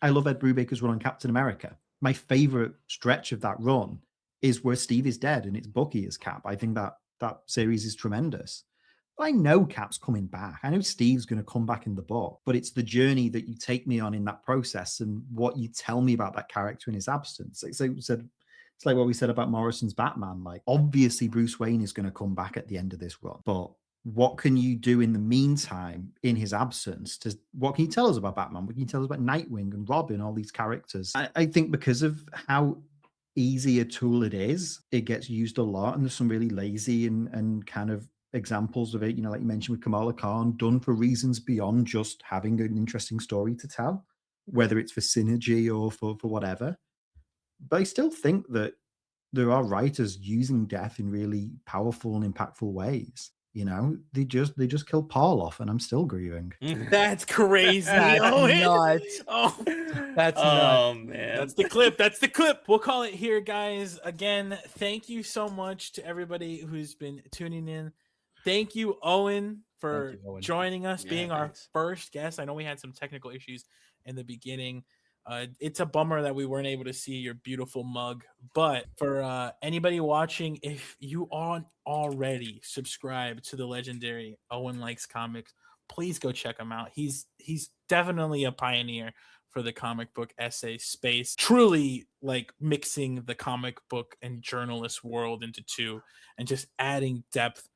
I love Ed Brubaker's run on Captain America. My favorite stretch of that run is where Steve is dead and it's Bucky as Cap. I think that series is tremendous. But I know Cap's coming back. I know Steve's going to come back in the book, but it's the journey that you take me on in that process and what you tell me about that character in his absence. It's like what we said about Morrison's Batman. Like, obviously, Bruce Wayne is going to come back at the end of this run. But what can you do in the meantime, in his absence? What can you tell us about Batman? What can you tell us about Nightwing and Robin, all these characters? I think because of how easy a tool it is, it gets used a lot. And there's some really lazy and kind of examples of it, like you mentioned with Kamala Khan, done for reasons beyond just having an interesting story to tell, whether it's for synergy or for whatever. But I still think that there are writers using death in really powerful and impactful ways. They just killed Paul off, and I'm still grieving. That's crazy. That's Owen. nuts. Oh, that's oh nuts. man. That's the clip. That's the clip. We'll call it here, guys. Again, thank you so much to everybody who's been tuning in. Thank you, Owen, for joining us, being our first guest. I know we had some technical issues in the beginning, It's a bummer that we weren't able to see your beautiful mug, but for anybody watching, if you aren't already subscribed to the legendary Owen Likes Comics, please go check him out. He's definitely a pioneer for the comic book essay space, truly like mixing the comic book and journalist world into two and just adding depth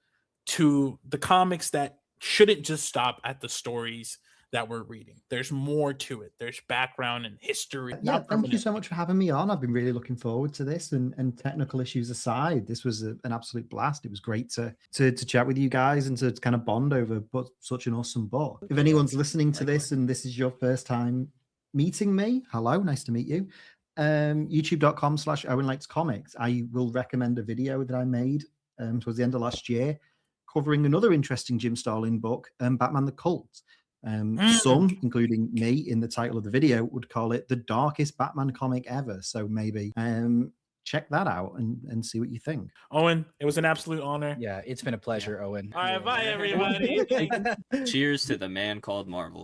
to the comics that shouldn't just stop at the stories that we're reading. There's more to it. There's background and history. Yeah, not thank you so permanently. much for having me on. I've been really looking forward to this, and technical issues aside, this was an absolute blast. It was great to chat with you guys and to kind of bond over such an awesome book. If anyone's listening to this and this is your first time meeting me, hello, nice to meet you. YouTube.com/Owen Likes Comics. I will recommend a video that I made towards the end of last year covering another interesting Jim Starlin book, Batman the Cult. Some, including me in the title of the video, would call it the darkest Batman comic ever. So maybe check that out and see what you think. Owen, it was an absolute honor. Yeah, it's been a pleasure, Owen. All right, bye everybody. Cheers to the man called Marvel.